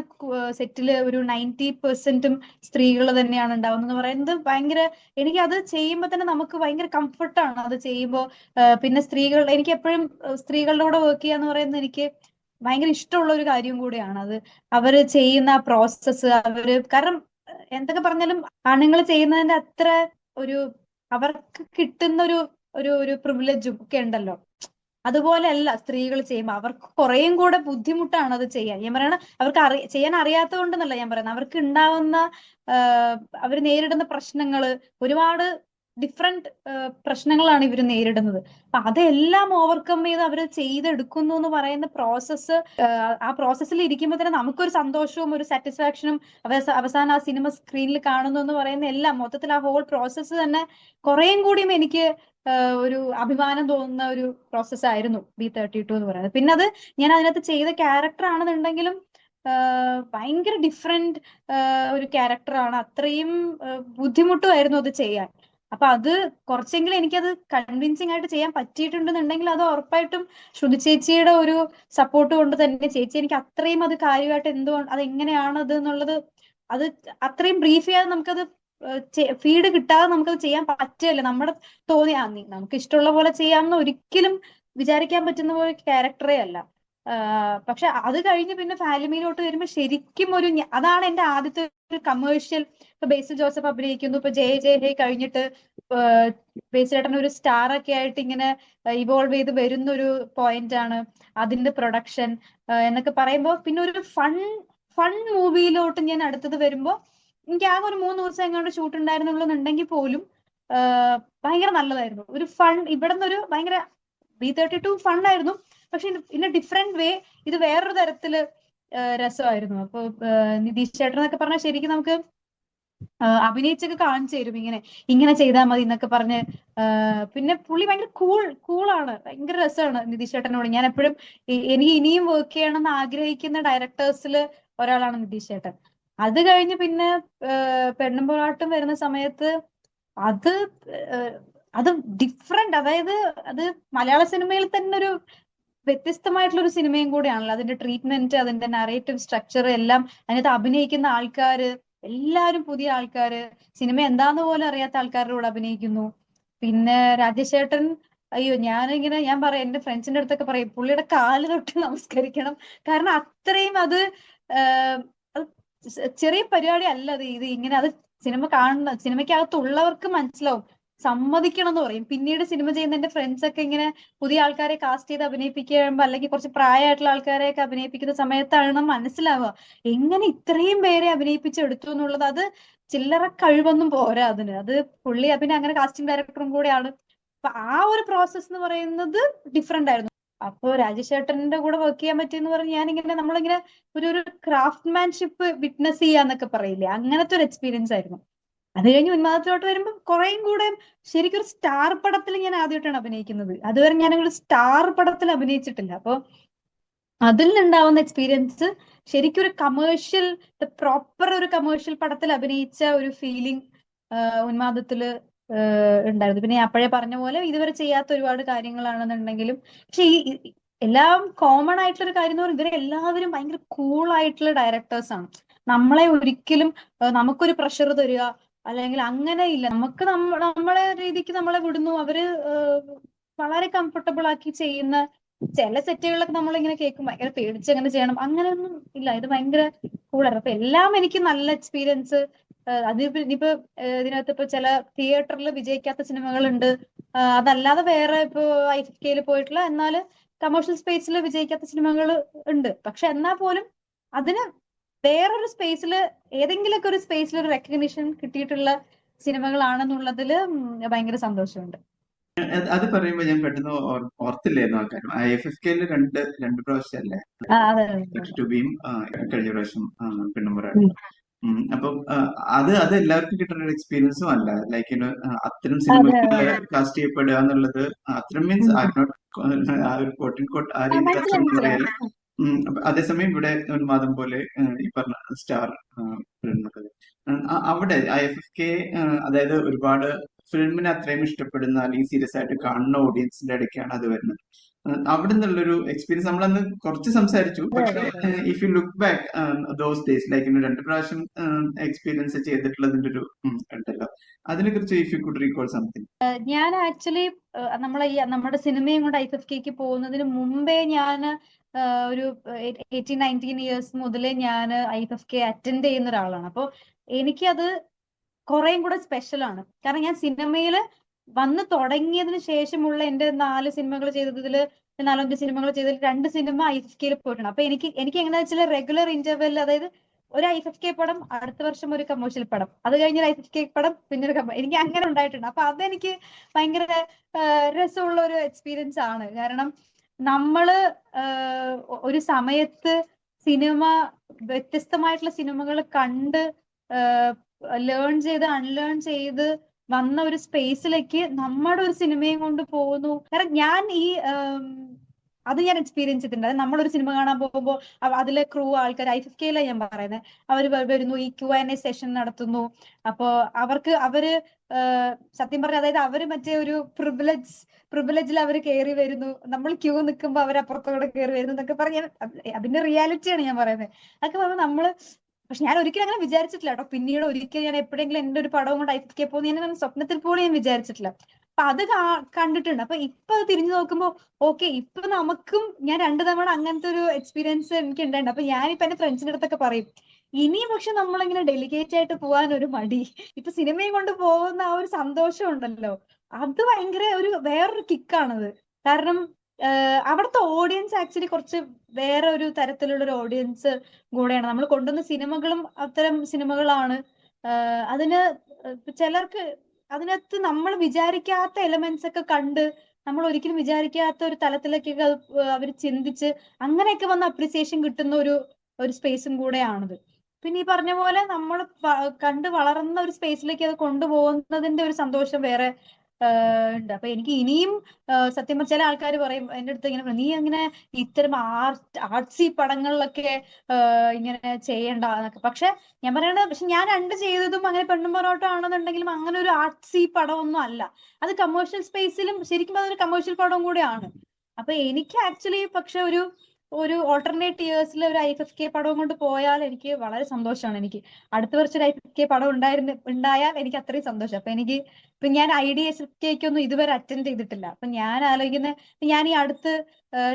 സെറ്റില് ഒരു 90% സ്ത്രീകൾ തന്നെയാണ് ഉണ്ടാവുന്നത് പറയുന്നത് ഭയങ്കര, എനിക്ക് അത് ചെയ്യുമ്പോൾ തന്നെ നമുക്ക് ഭയങ്കര കംഫർട്ടാണ് അത് ചെയ്യുമ്പോൾ. പിന്നെ എനിക്ക് എപ്പോഴും സ്ത്രീകളുടെ കൂടെ വർക്ക് ചെയ്യാന്ന് പറയുന്നത് എനിക്ക് ഭയങ്കര ഇഷ്ടമുള്ള ഒരു കാര്യം കൂടിയാണ് അത്. അവര് ചെയ്യുന്ന പ്രോസസ്സ്, കാരണം എന്തൊക്കെ പറഞ്ഞാലും ആണുങ്ങൾ ചെയ്യുന്നതിന്റെ അത്ര ഒരു അവർക്ക് കിട്ടുന്ന ഒരു ഒരു ഒരു പ്രിവിലേജും ഒക്കെ ഉണ്ടല്ലോ, അതുപോലെയല്ല സ്ത്രീകൾ ചെയ്യുമ്പോൾ. അവർക്ക് കുറേയും കൂടെ ബുദ്ധിമുട്ടാണ് അത് ചെയ്യാൻ. ഞാൻ പറയണ അവർക്ക് ചെയ്യാൻ അറിയാത്തത് കൊണ്ടെന്നല്ല ഞാൻ പറയുന്നത്, അവർക്ക് ഉണ്ടാവുന്ന അവർ നേരിടുന്ന പ്രശ്നങ്ങള് ഒരുപാട് ഡിഫറെന്റ് പ്രശ്നങ്ങളാണ് ഇവർ നേരിടുന്നത്. അപ്പൊ അതെല്ലാം ഓവർകം ചെയ്ത് അവർ ചെയ്തെടുക്കുന്നു എന്ന് പറയുന്ന പ്രോസസ്സ്, ആ പ്രോസസ്സിൽ ഇരിക്കുമ്പോൾ തന്നെ നമുക്കൊരു സന്തോഷവും ഒരു സാറ്റിസ്ഫാക്ഷനും, അവസാനം ആ സിനിമ സ്ക്രീനിൽ കാണുന്നു എന്ന് പറയുന്ന എല്ലാം മൊത്തത്തിൽ ആ ഹോൾ പ്രോസസ്സ് തന്നെ കുറേയും കൂടിയും എനിക്ക് ഒരു അഭിമാനം തോന്നുന്ന ഒരു പ്രോസസ് ആയിരുന്നു B32 എന്ന് പറയുന്നത്. പിന്നെ അത് ഞാൻ അതിനകത്ത് ചെയ്ത ക്യാരക്ടർ ആണെന്നുണ്ടെങ്കിലും ഭയങ്കര ഡിഫറെന്റ് ഒരു ക്യാരക്ടറാണ്. അത്രയും ബുദ്ധിമുട്ടുമായിരുന്നു അത് ചെയ്യാൻ. അപ്പൊ അത് കുറച്ചെങ്കിലും എനിക്കത് കൺവിൻസിങ് ആയിട്ട് ചെയ്യാൻ പറ്റിയിട്ടുണ്ടെന്നുണ്ടെങ്കിൽ അത് ഉറപ്പായിട്ടും ശ്രുതി ചേച്ചിയുടെ ഒരു സപ്പോർട്ട് കൊണ്ട് തന്നെ. ചേച്ചി എനിക്ക് അത്രയും അത് കാര്യമായിട്ട് എന്തുകൊണ്ട് അത് എങ്ങനെയാണ് അത് എന്നുള്ളത് അത് അത്രയും ബ്രീഫ് ചെയ്യാതെ നമുക്കത് ഫീഡ് കിട്ടാതെ നമുക്കത് ചെയ്യാൻ പറ്റില്ല. നമ്മുടെ തോന്നിയാ നമുക്ക് ഇഷ്ടമുള്ള പോലെ ചെയ്യാമെന്ന് ഒരിക്കലും വിചാരിക്കാൻ പറ്റുന്ന പോലെ ക്യാരക്ടറേ അല്ല. പക്ഷെ അത് കഴിഞ്ഞ് പിന്നെ ഫാലിമിയിലോട്ട് വരുമ്പോൾ ശരിക്കും അതാണ് എന്റെ ആദ്യത്തെ ഒരു കമേഴ്ഷ്യൽ. ഇപ്പൊ ബേസിൽ ജോസഫ് അഭിനയിക്കുന്നു, ഇപ്പൊ ജയ ജയ ഹേ കഴിഞ്ഞിട്ട് ബേസിലേട്ടൻ ഒരു സ്റ്റാർ ഒക്കെ ആയിട്ട് ഇങ്ങനെ ഇവോൾവ് ചെയ്ത് വരുന്ന ഒരു പോയിന്റ് ആണ് അതിന്റെ പ്രൊഡക്ഷൻ എന്നൊക്കെ പറയുമ്പോൾ. പിന്നെ ഒരു ഫൺ മൂവിയിലോട്ട് ഞാൻ അടുത്തത് വരുമ്പോ എനിക്ക് ആകെ ഒരു 3 ദിവസം എങ്ങാണ്ട് ഷൂട്ട് ഉണ്ടായിരുന്നുള്ളൂ എന്നുണ്ടെങ്കിൽ പോലും ഭയങ്കര നല്ലതായിരുന്നു. ഒരു ഫൺ ഇവിടെ നിന്നൊരു ഭയങ്കര B32 ഫൺ ആയിരുന്നു, പക്ഷെ ഇൻ എ ഡിഫറെന്റ് വേ ഇത് വേറൊരു തരത്തില് രസമായിരുന്നു. അപ്പൊ നിതീഷ് ചേട്ടൻ എന്നൊക്കെ പറഞ്ഞാൽ ശരിക്കും നമുക്ക് അഭിനയിച്ചൊക്കെ കാണിച്ചു തരും, ഇങ്ങനെ ചെയ്താൽ മതി എന്നൊക്കെ പറഞ്ഞ്. പിന്നെ പുള്ളി ഭയങ്കര കൂളാണ്, ഭയങ്കര രസമാണ് നിതീഷ് ചേട്ടനോട്. ഞാൻ എപ്പോഴും എനിക്ക് ഇനിയും വർക്ക് ചെയ്യണമെന്ന് ആഗ്രഹിക്കുന്ന ഡയറക്ടേഴ്സിൽ ഒരാളാണ് നിതീഷ് ചേട്ടൻ. അത് കഴിഞ്ഞ് പിന്നെ പെണ്ണും പൊറാട്ടും വരുന്ന സമയത്ത് അത് അത് ഡിഫറെന്റ്, അതായത് അത് മലയാള സിനിമയിൽ തന്നെ ഒരു വ്യത്യസ്തമായിട്ടുള്ള ഒരു സിനിമയും കൂടിയാണല്ലോ. അതിന്റെ ട്രീറ്റ്മെന്റ്, അതിന്റെ നറേറ്റീവ് സ്ട്രക്ചർ എല്ലാം, അതിനകത്ത് അഭിനയിക്കുന്ന ആൾക്കാര് എല്ലാവരും പുതിയ ആൾക്കാര്, സിനിമ എന്താന്ന് പോലും അറിയാത്ത ആൾക്കാരുടെ കൂടെ അഭിനയിക്കുന്നു. പിന്നെ രാജേഷേട്ടൻ, അയ്യോ ഞാൻ പറയാം, എന്റെ ഫ്രണ്ട്സിന്റെ അടുത്തൊക്കെ പറയും പുള്ളിയുടെ കാല് തൊട്ട് നമസ്കരിക്കണം. കാരണം അത്രയും അത് ചെറിയ പരിപാടി അല്ല ഇത് ഇങ്ങനെ. അത് സിനിമയ്ക്കകത്തുള്ളവർക്ക് മനസ്സിലാവും, സമ്മതിക്കണം എന്ന് പറയും. പിന്നീട് സിനിമ ചെയ്യുന്ന എന്റെ ഫ്രണ്ട്സ് ഒക്കെ ഇങ്ങനെ പുതിയ ആൾക്കാരെ കാസ്റ്റ് ചെയ്ത് അഭിനയിപ്പിക്കുമ്പോൾ, അല്ലെങ്കിൽ കുറച്ച് പ്രായമായിട്ടുള്ള ആൾക്കാരെയൊക്കെ അഭിനയിപ്പിക്കുന്ന സമയത്താണ് മനസ്സിലാവുക എങ്ങനെ ഇത്രയും പേരെ അഭിനയിപ്പിച്ചെടുത്തു എന്നുള്ളത്. അത് ചില്ലറ കഴിവൊന്നും പോരാ അതിന്. അത് പുള്ളി പിന്നെ അങ്ങനെ കാസ്റ്റിംഗ് ഡയറക്ടറും കൂടെയാണ്. അപ്പൊ ആ ഒരു പ്രോസസ് എന്ന് പറയുന്നത് ഡിഫറെന്റ് ആയിരുന്നു. അപ്പൊ രാജേഷ് ചേട്ടന്റെ കൂടെ വർക്ക് ചെയ്യാൻ പറ്റിയെന്ന് പറഞ്ഞ് നമ്മളിങ്ങനെ ഒരു ക്രാഫ്റ്റ്മാൻഷിപ്പ് വിറ്റ്നസ് ചെയ്യാന്നൊക്കെ പറയില്ലേ, അങ്ങനത്തെ ഒരു എക്സ്പീരിയൻസ് ആയിരുന്നു. അത് കഴിഞ്ഞ് ഉന്മാദത്തിലോട്ട് വരുമ്പോൾ കുറേയും കൂടെ ശരിക്കും ഒരു സ്റ്റാർ പടത്തിൽ ഞാൻ ആദ്യമായിട്ടാണ് അഭിനയിക്കുന്നത്. അതുവരെ ഞാൻ ഒരു സ്റ്റാർ പടത്തിൽ അഭിനയിച്ചിട്ടില്ല. അപ്പൊ അതിൽ നിന്നുണ്ടാവുന്ന എക്സ്പീരിയൻസ് ശരിക്കും ഒരു കമേഴ്ഷ്യൽ, പ്രോപ്പർ ഒരു കമേഴ്ഷ്യൽ പടത്തിൽ അഭിനയിച്ച ഒരു ഫീലിംഗ് ഉന്മാദത്തില് ഉണ്ടായിരുന്നു. പിന്നെ അപ്പോഴേ പറഞ്ഞ പോലെ ഇതുവരെ ചെയ്യാത്ത ഒരുപാട് കാര്യങ്ങളാണെന്നുണ്ടെങ്കിലും, പക്ഷെ എല്ലാം കോമൺ ആയിട്ടുള്ള ഒരു കാര്യം എന്ന് പറയുന്നത് ഇവരെല്ലാവരും ഭയങ്കര കൂൾ ആയിട്ടുള്ള ഡയറക്ടേഴ്സ് ആണ്. നമ്മളെ ഒരിക്കലും നമുക്കൊരു പ്രഷർ തരിക അല്ലെങ്കിൽ അങ്ങനെ ഇല്ല. നമുക്ക് നമ്മളെ രീതിക്ക് നമ്മളെ വിടുന്നു. അവര് വളരെ കംഫർട്ടബിൾ ആക്കി ചെയ്യുന്ന ചില സെറ്റുകളിലൊക്കെ നമ്മളിങ്ങനെ കേൾക്കും ഭയങ്കര പേടിച്ച് അങ്ങനെ ചെയ്യണം, അങ്ങനെയൊന്നും ഇല്ല. ഇത് ഭയങ്കര കൂളായിരുന്നു. അപ്പൊ എല്ലാം എനിക്ക് നല്ല എക്സ്പീരിയൻസ്. അത് ഇനിയിപ്പോ ഇതിനകത്ത് ഇപ്പൊ ചില തിയേറ്ററിൽ വിജയിക്കാത്ത സിനിമകളുണ്ട്, അതല്ലാതെ വേറെ ഇപ്പോ IFFK പോയിട്ടുള്ള എന്നാല് കമേഴ്ഷ്യൽ സ്പേസിൽ വിജയിക്കാത്ത സിനിമകൾ ഉണ്ട്. പക്ഷെ എന്നാൽ പോലും അതിന് വേറൊരു സ്പേസിൽ, ഏതെങ്കിലുമൊക്കെ ഒരു സ്പേസിൽ ഒരു റെക്കഗ്നിഷൻ കിട്ടിയിട്ടുള്ള സിനിമകളാണെന്നുള്ളതിൽ ഭയങ്കര സന്തോഷമുണ്ട്. അത് പറയുമ്പോ ഞാൻ പെട്ടെന്ന് ഓർത്തില്ലായിരുന്നു ആ കാര്യം. IFFK രണ്ട് പ്രാവശ്യം അല്ലേ ബിയും കഴിഞ്ഞ പ്രാവശ്യം പെണ്ണുമ്പുറാണ്. അപ്പം അത് എല്ലാവർക്കും കിട്ടുന്ന ഒരു എക്സ്പീരിയൻസും അല്ല. ലൈക്ക് അത്തരം സിനിമകളിൽ കാസ്റ്റ് ചെയ്യപ്പെടുക എന്നുള്ളത്, അത്തരം മീൻസ് ആ ഒരു കോട്ട് ആ രീതിയിൽ അത്ര പറയല്ല. അതേസമയം ഇവിടെ ഉന്മാദം പോലെ ഈ പറഞ്ഞ സ്റ്റാർ അവിടെ IFFK, അതായത് ഒരുപാട് ഫിലിമിനെ അത്രയും ഇഷ്ടപ്പെടുന്ന അല്ലെങ്കിൽ സീരിയസ് ആയിട്ട് കാണുന്ന ഓഡിയൻസിന്റെ ഇടയ്ക്കാണ് അത് വരുന്നത്. അവിടെ നിന്നുള്ളൊരു എക്സ്പീരിയൻസ് നമ്മളന്ന് കുറച്ച് സംസാരിച്ചു. പക്ഷെ if you look back those days like 2 പ്രാവശ്യം എക്സ്പീരിയൻസ് ചെയ്തിട്ടുള്ളതിന്റെ ഒരു ഉണ്ടല്ലോ, അതിനെ കുറിച്ച് if you could recall something. ഞാൻ ആക്ച്വലി നമ്മുടെ സിനിമയും കൊണ്ട് IFFK പോകുന്നതിന് മുമ്പേ ഞാൻ ഒരു 18-19 ഇയേഴ്സ് മുതലേ ഞാൻ IFFK അറ്റൻഡ് ചെയ്യുന്ന ഒരാളാണ്. അപ്പോൾ എനിക്കത് കുറേയും കൂടെ സ്പെഷ്യലാണ്. കാരണം ഞാൻ സിനിമയിൽ വന്ന് തുടങ്ങിയതിന് ശേഷമുള്ള എന്റെ 4 സിനിമകൾ ചെയ്തതില് 4-5 സിനിമകൾ ചെയ്തതിൽ 2 സിനിമ IFFK പോയിട്ടുണ്ട്. അപ്പൊ എനിക്ക് എങ്ങനെയാ വെച്ചാൽ റെഗുലർ ഇന്റർവെൽ, അതായത് ഒരു IFFK പടം, അടുത്ത വർഷം ഒരു കമേഴ്ഷ്യൽ പടം, അത് കഴിഞ്ഞ ഒരു IFFK പടം, പിന്നെ ഒരു എനിക്ക് അങ്ങനെ ഉണ്ടായിട്ടുണ്ട്. അപ്പൊ അതെനിക്ക് ഭയങ്കര രസമുള്ള ഒരു എക്സ്പീരിയൻസ് ആണ്. കാരണം നമ്മള് ഒരു സമയത്ത് സിനിമ, വ്യത്യസ്തമായിട്ടുള്ള സിനിമകൾ കണ്ട് ലേൺ ചെയ്ത് അൺലേൺ ചെയ്ത് വന്ന ഒരു സ്പേസിലേക്ക് നമ്മുടെ ഒരു സിനിമയും കൊണ്ട് പോകുന്നു. കാരണം ഞാൻ അത് ഞാൻ എക്സ്പീരിയൻസ് ചെയ്തിട്ടുണ്ട്. അത് നമ്മളൊരു സിനിമ കാണാൻ പോകുമ്പോൾ അതിലെ ക്രൂ ആൾക്കാർ, IFFK ഞാൻ പറയുന്നത്, അവര് വരുന്നു, ഈ Q&A സെഷൻ നടത്തുന്നു. അപ്പോ അവര് സത്യം പറഞ്ഞ, അതായത് അവര് മറ്റേ ഒരു പ്രിവിലേജിൽ അവർ കയറി വരുന്നു, നമ്മൾ ക്യൂ നിൽക്കുമ്പോൾ അവർ അപ്പുറത്തോടെ കയറി വരുന്നു എന്നൊക്കെ പറഞ്ഞ അതിന്റെ റിയാലിറ്റിയാണ് ഞാൻ പറയുന്നത്. അതൊക്കെ പറയുമ്പോൾ നമ്മള്, പക്ഷെ ഞാൻ ഒരിക്കലും അങ്ങനെ വിചാരിച്ചിട്ടില്ല കേട്ടോ. പിന്നീട് ഒരിക്കലും ഞാൻ എപ്പോഴെങ്കിലും എന്റെ ഒരു പടവും കൊണ്ട് IFFK പോകുന്ന ഞാൻ സ്വപ്നത്തിൽ പോലും ഞാൻ വിചാരിച്ചിട്ടില്ല. അപ്പൊ അത് കണ്ടിട്ടുണ്ട്. അപ്പൊ ഇപ്പൊ അത് തിരിഞ്ഞു നോക്കുമ്പോ ഓക്കെ, ഇപ്പൊ നമുക്കും, ഞാൻ 2 തവണ അങ്ങനത്തെ ഒരു എക്സ്പീരിയൻസ് എനിക്ക് ഉണ്ടായിട്ടുണ്ട്. അപ്പൊ ഞാനിപ്പോ എന്റെ ഫ്രണ്ട്സിന്റെ അടുത്തൊക്കെ പറയും, ഇനിയും പക്ഷെ നമ്മളിങ്ങനെ ഡെലിഗേറ്റ് ആയിട്ട് പോകാൻ ഒരു മടി, ഇപ്പൊ സിനിമയും കൊണ്ട് പോകുന്ന ആ ഒരു സന്തോഷം ഉണ്ടല്ലോ, അത് ഭയങ്കര വേറൊരു കിക്കാണത്. കാരണം അവിടുത്തെ ഓഡിയൻസ് ആക്ച്വലി കുറച്ച് വേറെ ഒരു തരത്തിലുള്ള ഒരു ഓഡിയൻസ് കൂടെയാണ്. നമ്മൾ കൊണ്ടുവന്ന സിനിമകളും അത്തരം സിനിമകളാണ്. അതിന് ചിലർക്ക് അതിനകത്ത് നമ്മൾ വിചാരിക്കാത്ത എലമെന്റ്സ് ഒക്കെ കണ്ട്, നമ്മൾ ഒരിക്കലും വിചാരിക്കാത്ത ഒരു തലത്തിലേക്കൊക്കെ അവർ ചിന്തിച്ച് അങ്ങനെയൊക്കെ വന്ന് അപ്രിസിയേഷൻ കിട്ടുന്ന ഒരു സ്പേസും കൂടെയാണിത്. പിന്നെ ഈ പറഞ്ഞ പോലെ നമ്മൾ കണ്ട് വളർന്ന ഒരു സ്പേസിലേക്ക് അത് കൊണ്ടുപോകുന്നതിന്റെ ഒരു സന്തോഷം വേറെ ഉണ്ട്. അപ്പൊ എനിക്ക് ഇനിയും സത്യം ചില ആൾക്കാർ പറയും എന്റെ അടുത്ത്, ഇങ്ങനെ നീ അങ്ങനെ ഇത്തരം ആർട്സി പടങ്ങളിലൊക്കെ ഇങ്ങനെ ചെയ്യണ്ട എന്നൊക്കെ. പക്ഷെ ഞാൻ പറയണത്, പക്ഷെ ഞാൻ 2 ചെയ്തതും അങ്ങനെ പെണ്ണും പൊറോട്ടം ആണെന്നുണ്ടെങ്കിലും അങ്ങനെ ഒരു ആർട്സി പടമൊന്നും അല്ല. അത് കമേഴ്ഷ്യൽ സ്പേസിലും ശരിക്കും അതൊരു കമേഴ്ഷ്യൽ പടം കൂടെയാണ്. അപ്പൊ എനിക്ക് ആക്ച്വലി പക്ഷെ ഒരു ഓൾട്ടർനേറ്റ് ഇയേഴ്സിൽ ഒരു IFFK പടവും കൊണ്ട് പോയാൽ എനിക്ക് വളരെ സന്തോഷമാണ്. എനിക്ക് അടുത്ത വർഷം ഒരു IFFK പടം ഉണ്ടായാൽ എനിക്ക് അത്രയും സന്തോഷം. അപ്പൊ ഇപ്പൊ ഞാൻ IDSFK ഇതുവരെ അറ്റൻഡ് ചെയ്തിട്ടില്ല. അപ്പൊ ഞാൻ ആലോചിക്കുന്നത്, ഞാൻ ഈ അടുത്ത്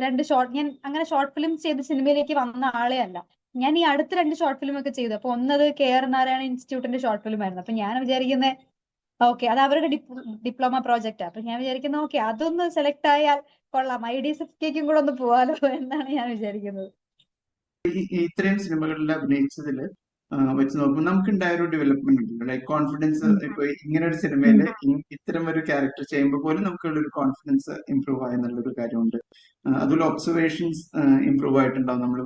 2 ഞാൻ അങ്ങനെ ഷോർട്ട് ഫിലിം ചെയ്ത് സിനിമയിലേക്ക് വന്ന ആളെ അല്ല. ഞാൻ ഈ അടുത്ത് 2 ഷോർട്ട് ഫിലിം ഒക്കെ ചെയ്തു. അപ്പൊ ഒന്നത് KR നാരായണ ഇൻസ്റ്റിറ്റ്യൂട്ടിന്റെ ഷോർട്ട് ഫിലിം ആയിരുന്നു. അപ്പൊ ഞാൻ വിചാരിക്കുന്നത് ഓക്കെ, അത് അവരുടെ ഡിപ്ലോമ പ്രോജക്റ്റാ. അപ്പൊ ഞാൻ വിചാരിക്കുന്നത് ഓക്കെ, അതൊന്ന് സെലക്ട് ആയാൽ കൊള്ളാം, IDSFK കൂടെ ഒന്ന് പോവാലോ എന്നാണ് ഞാൻ വിചാരിക്കുന്നത്. ഇത്രയും സിനിമകളിൽ അഭിനയിച്ചതില് വെച്ച് നോക്കുമ്പോൾ നമുക്ക് ഉണ്ടായ ഒരു ഡെവലപ്മെന്റ് ഉണ്ടല്ലോ, ലൈക് കോൺഫിഡൻസ്. ഇപ്പൊ ഇങ്ങനെ ഒരു സിനിമയില് ഇത്തരം ഒരു ക്യാരക്ടർ ചെയ്യുമ്പോൾ പോലും നമുക്കുള്ള ഒരു കോൺഫിഡൻസ് ഇമ്പ്രൂവ് ആയെന്നുള്ളൊരു കാര്യമുണ്ട്. അതുപോലെ ഒബ്സർവേഷൻസ് ഇമ്പ്രൂവ് ആയിട്ടുണ്ടാവും. നമ്മൾ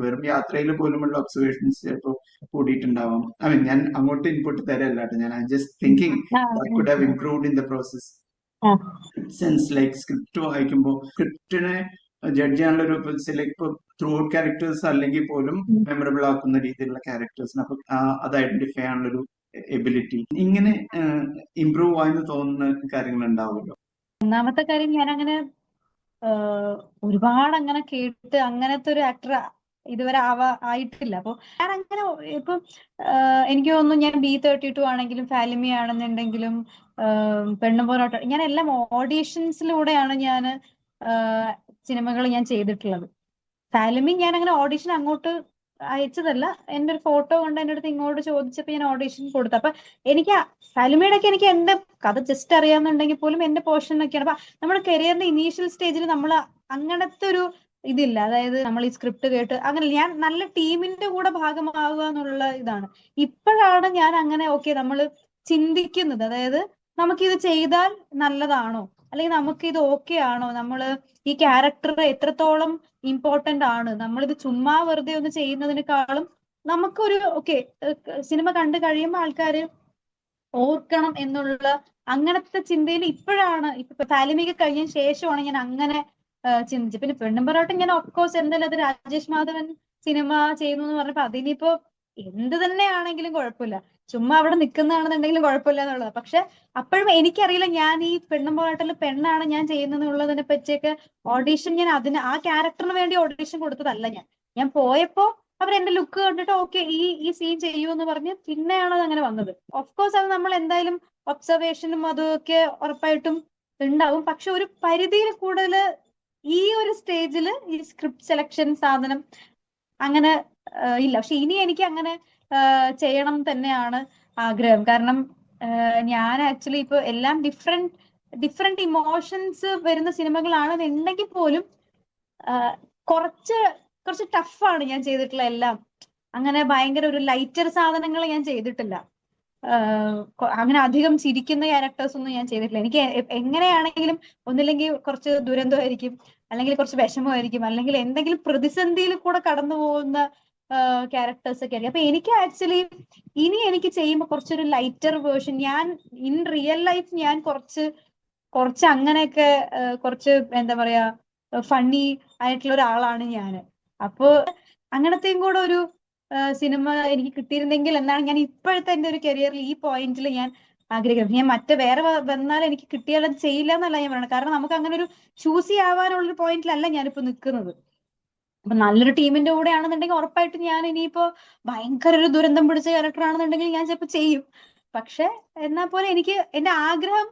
വെറും യാത്രയിൽ പോലുമുള്ള ഒബ്സർവേഷൻസ് ചിലപ്പോൾ കൂടിയിട്ടുണ്ടാവാം. ഞാൻ അങ്ങോട്ട് ഇൻപുട്ട് തരല്ല കേട്ടോ, ഞാൻ just thinking that could have improved in the process. Sense like script വായിക്കുമ്പോൾ സ്ക്രിപ്റ്റിനെ ജഡ്ജ് ചെയ്യാനുള്ള ഒരു ഇപ്പൊ ത്രൂ ഔട്ട് ക്യാരക്ടേഴ്സ് അല്ലെങ്കിൽ പോലും മെമ്മറബിൾ ആക്കുന്ന രീതിയിലുള്ള ക്യാരക്ടേഴ്സിന് അപ്പൊ അത് ഐഡന്റിഫൈ ചെയ്യാനുള്ള ഒരു എബിലിറ്റി ഇങ്ങനെ ഇംപ്രൂവ് ആയെന്ന് തോന്നുന്ന കാര്യങ്ങൾ ഉണ്ടാവുമല്ലോ. ഒന്നാമത്തെ കാര്യം, ഞാൻ അങ്ങനെ ഒരുപാട് അങ്ങനെ കേട്ട് അങ്ങനത്തെ ഒരു ആക്ടർ ഇതുവരെ ആയിട്ടില്ല. അപ്പൊ ഞാൻ അങ്ങനെ ഇപ്പൊ എനിക്ക് തോന്നുന്നു, ഞാൻ B32 ആണെങ്കിലും ഫാലിമി ആണെന്നുണ്ടെങ്കിലും പെണ്ണും പൊറോട്ട, ഞാൻ എല്ലാം ഓഡീഷൻസിലൂടെയാണ് ഞാൻ സിനിമകൾ ഞാൻ ചെയ്തിട്ടുള്ളത്. ഫാലിമി ഞാൻ അങ്ങനെ ഓഡീഷൻ അങ്ങോട്ട് അയച്ചതല്ല, എന്റെ ഒരു ഫോട്ടോ കൊണ്ട് എന്റെ അടുത്ത് ഇങ്ങോട്ട് ചോദിച്ചപ്പോ ഞാൻ ഓഡീഷൻ കൊടുത്തു. അപ്പൊ എനിക്ക് ഫാലിമിയുടെ ഒക്കെ എനിക്ക് എന്റെ കഥ ജസ്റ്റ് അറിയാമെന്നുണ്ടെങ്കിൽ പോലും എന്റെ പോർഷൻ ഒക്കെയാണ്. അപ്പൊ നമ്മുടെ കരിയറിന്റെ ഇനീഷ്യൽ സ്റ്റേജിൽ നമ്മൾ അങ്ങനത്തെ ഒരു ഇതില്ല, അതായത് നമ്മൾ ഈ സ്ക്രിപ്റ്റ് കേട്ട് അങ്ങനെ, ഞാൻ നല്ല ടീമിന്റെ കൂടെ ഭാഗമാവുക എന്നുള്ള ഇതാണ്. ഇപ്പോഴാണ് ഞാൻ അങ്ങനെ ഓക്കെ നമ്മൾ ചിന്തിക്കുന്നത്, അതായത് നമുക്കിത് ചെയ്താൽ നല്ലതാണോ, അല്ലെങ്കിൽ നമുക്ക് ഇത് ഓക്കെ ആണോ, നമ്മള് ഈ ക്യാരക്ടർ എത്രത്തോളം ഇമ്പോർട്ടന്റ് ആണ്, നമ്മളിത് ചുമ്മാ വെറുതെ ഒന്ന് ചെയ്യുന്നതിനേക്കാളും നമുക്കൊരു ഓക്കെ സിനിമ കണ്ടു കഴിയുമ്പോൾ ആൾക്കാര് ഓർക്കണം എന്നുള്ള അങ്ങനത്തെ ചിന്തയിൽ ഇപ്പോഴാണ്, ഇപ്പൊ ഫാലിമിക കഴിഞ്ഞ ശേഷമാണ് ഞാൻ അങ്ങനെ ചിന്തിച്ചു. പിന്നെ പെണ്ണും പൊറോട്ട ഞാൻ ഓഫ്കോഴ്സ് എന്തായാലും അത് രാജേഷ് മാധവൻ സിനിമ ചെയ്യുന്നു എന്ന് പറഞ്ഞപ്പോ അതിനിപ്പോ എന്ത് തന്നെയാണെങ്കിലും കുഴപ്പമില്ല. ചുമ്മാ അവിടെ നിൽക്കുന്നതാണെന്നുണ്ടെങ്കിലും കുഴപ്പമില്ല എന്നുള്ളത്. പക്ഷെ അപ്പോഴും എനിക്കറിയില്ല ഞാൻ ഈ പെണ്ണും പാട്ടിൽ പെണ്ണാണ് ഞാൻ ചെയ്യുന്നതെന്നുള്ളതിനെ പറ്റിയൊക്കെ ഓഡീഷൻ ഞാൻ ആ ക്യാരക്ടറിന് വേണ്ടി ഓഡീഷൻ കൊടുത്തതല്ല. ഞാൻ പോയപ്പോ അവർ എന്റെ ലുക്ക് കണ്ടിട്ട് ഓക്കെ ഈ സീൻ ചെയ്യൂ എന്ന് പറഞ്ഞ് പിന്നെയാണ് അത് അങ്ങനെ വന്നത്. ഓഫ് കോഴ്സ് അത് നമ്മൾ എന്തായാലും ഒബ്സർവേഷനും അതൊക്കെ ഉറപ്പായിട്ടും ഉണ്ടാവും. പക്ഷെ ഒരു പരിധിയിൽ കൂടുതൽ ഈ ഒരു സ്റ്റേജിൽ ഈ സ്ക്രിപ്റ്റ് സെലക്ഷൻ സാധനം അങ്ങനെ ഇല്ല. പക്ഷെ ഇനി എനിക്ക് അങ്ങനെ ചെയ്യണം തന്നെയാണ് ആഗ്രഹം. കാരണം ഞാൻ ആക്ച്വലി ഇപ്പൊ എല്ലാം ഡിഫറെന്റ് ഇമോഷൻസ് വരുന്ന സിനിമകളാണെന്നുണ്ടെങ്കിൽ പോലും കുറച്ച് ടഫാണ് ഞാൻ ചെയ്തിട്ടുള്ള എല്ലാം. അങ്ങനെ ഭയങ്കര ഒരു ലൈറ്റർ സാധനങ്ങൾ ഞാൻ ചെയ്തിട്ടില്ല. അങ്ങനെ അധികം ചിരിക്കുന്ന ക്യാരക്ടേഴ്സ് ഒന്നും ഞാൻ ചെയ്തിട്ടില്ല. എനിക്ക് എങ്ങനെയാണെങ്കിലും ഒന്നില്ലെങ്കിൽ കുറച്ച് ദുരന്തമായിരിക്കും, അല്ലെങ്കിൽ കുറച്ച് വിഷമമായിരിക്കും, അല്ലെങ്കിൽ എന്തെങ്കിലും പ്രതിസന്ധിയിൽ കൂടെ കടന്നു പോകുന്ന ക്യാരക്ടേഴ്സ് ഒക്കെ ആയിരിക്കും. അപ്പൊ എനിക്ക് ആക്ച്വലി ഇനി എനിക്ക് ചെയ്യുമ്പോൾ കുറച്ചൊരു ലൈറ്റർ വേർഷൻ, ഞാൻ ഇൻ റിയൽ ലൈഫ് ഞാൻ കുറച്ച് അങ്ങനെയൊക്കെ കുറച്ച് എന്താ പറയാ ഫണ്ണി ആയിട്ടുള്ള ഒരാളാണ് ഞാൻ. അപ്പോ അങ്ങനത്തെയും കൂടെ ഒരു സിനിമ എനിക്ക് കിട്ടിയിരുന്നെങ്കിൽ എന്നാണ് ഞാൻ ഇപ്പോഴത്തെ എന്റെ ഒരു കരിയറിൽ ഈ പോയിന്റിൽ ഞാൻ ആഗ്രഹിക്കുന്നത്. ഞാൻ വേറെ വന്നാൽ എനിക്ക് കിട്ടിയാൽ അത് ചെയ്യില്ല എന്നല്ല ഞാൻ പറയുന്നത്. കാരണം നമുക്ക് അങ്ങനെ ഒരു ചൂസ് ചെയ്യാവാനുള്ളൊരു പോയിന്റിലല്ല ഞാനിപ്പോ നിൽക്കുന്നത്. അപ്പൊ നല്ലൊരു ടീമിന്റെ കൂടെ ആണെന്നുണ്ടെങ്കിൽ ഉറപ്പായിട്ടും ഞാൻ ഇനിയിപ്പോ ഭയങ്കര ഒരു ദുരന്തം പിടിച്ച ക്യാരക്ടർ ആണെന്നുണ്ടെങ്കിൽ ഞാൻ ചിലപ്പോൾ ചെയ്യും. പക്ഷെ എന്നാൽ പോലെ എനിക്ക് എന്റെ ആഗ്രഹം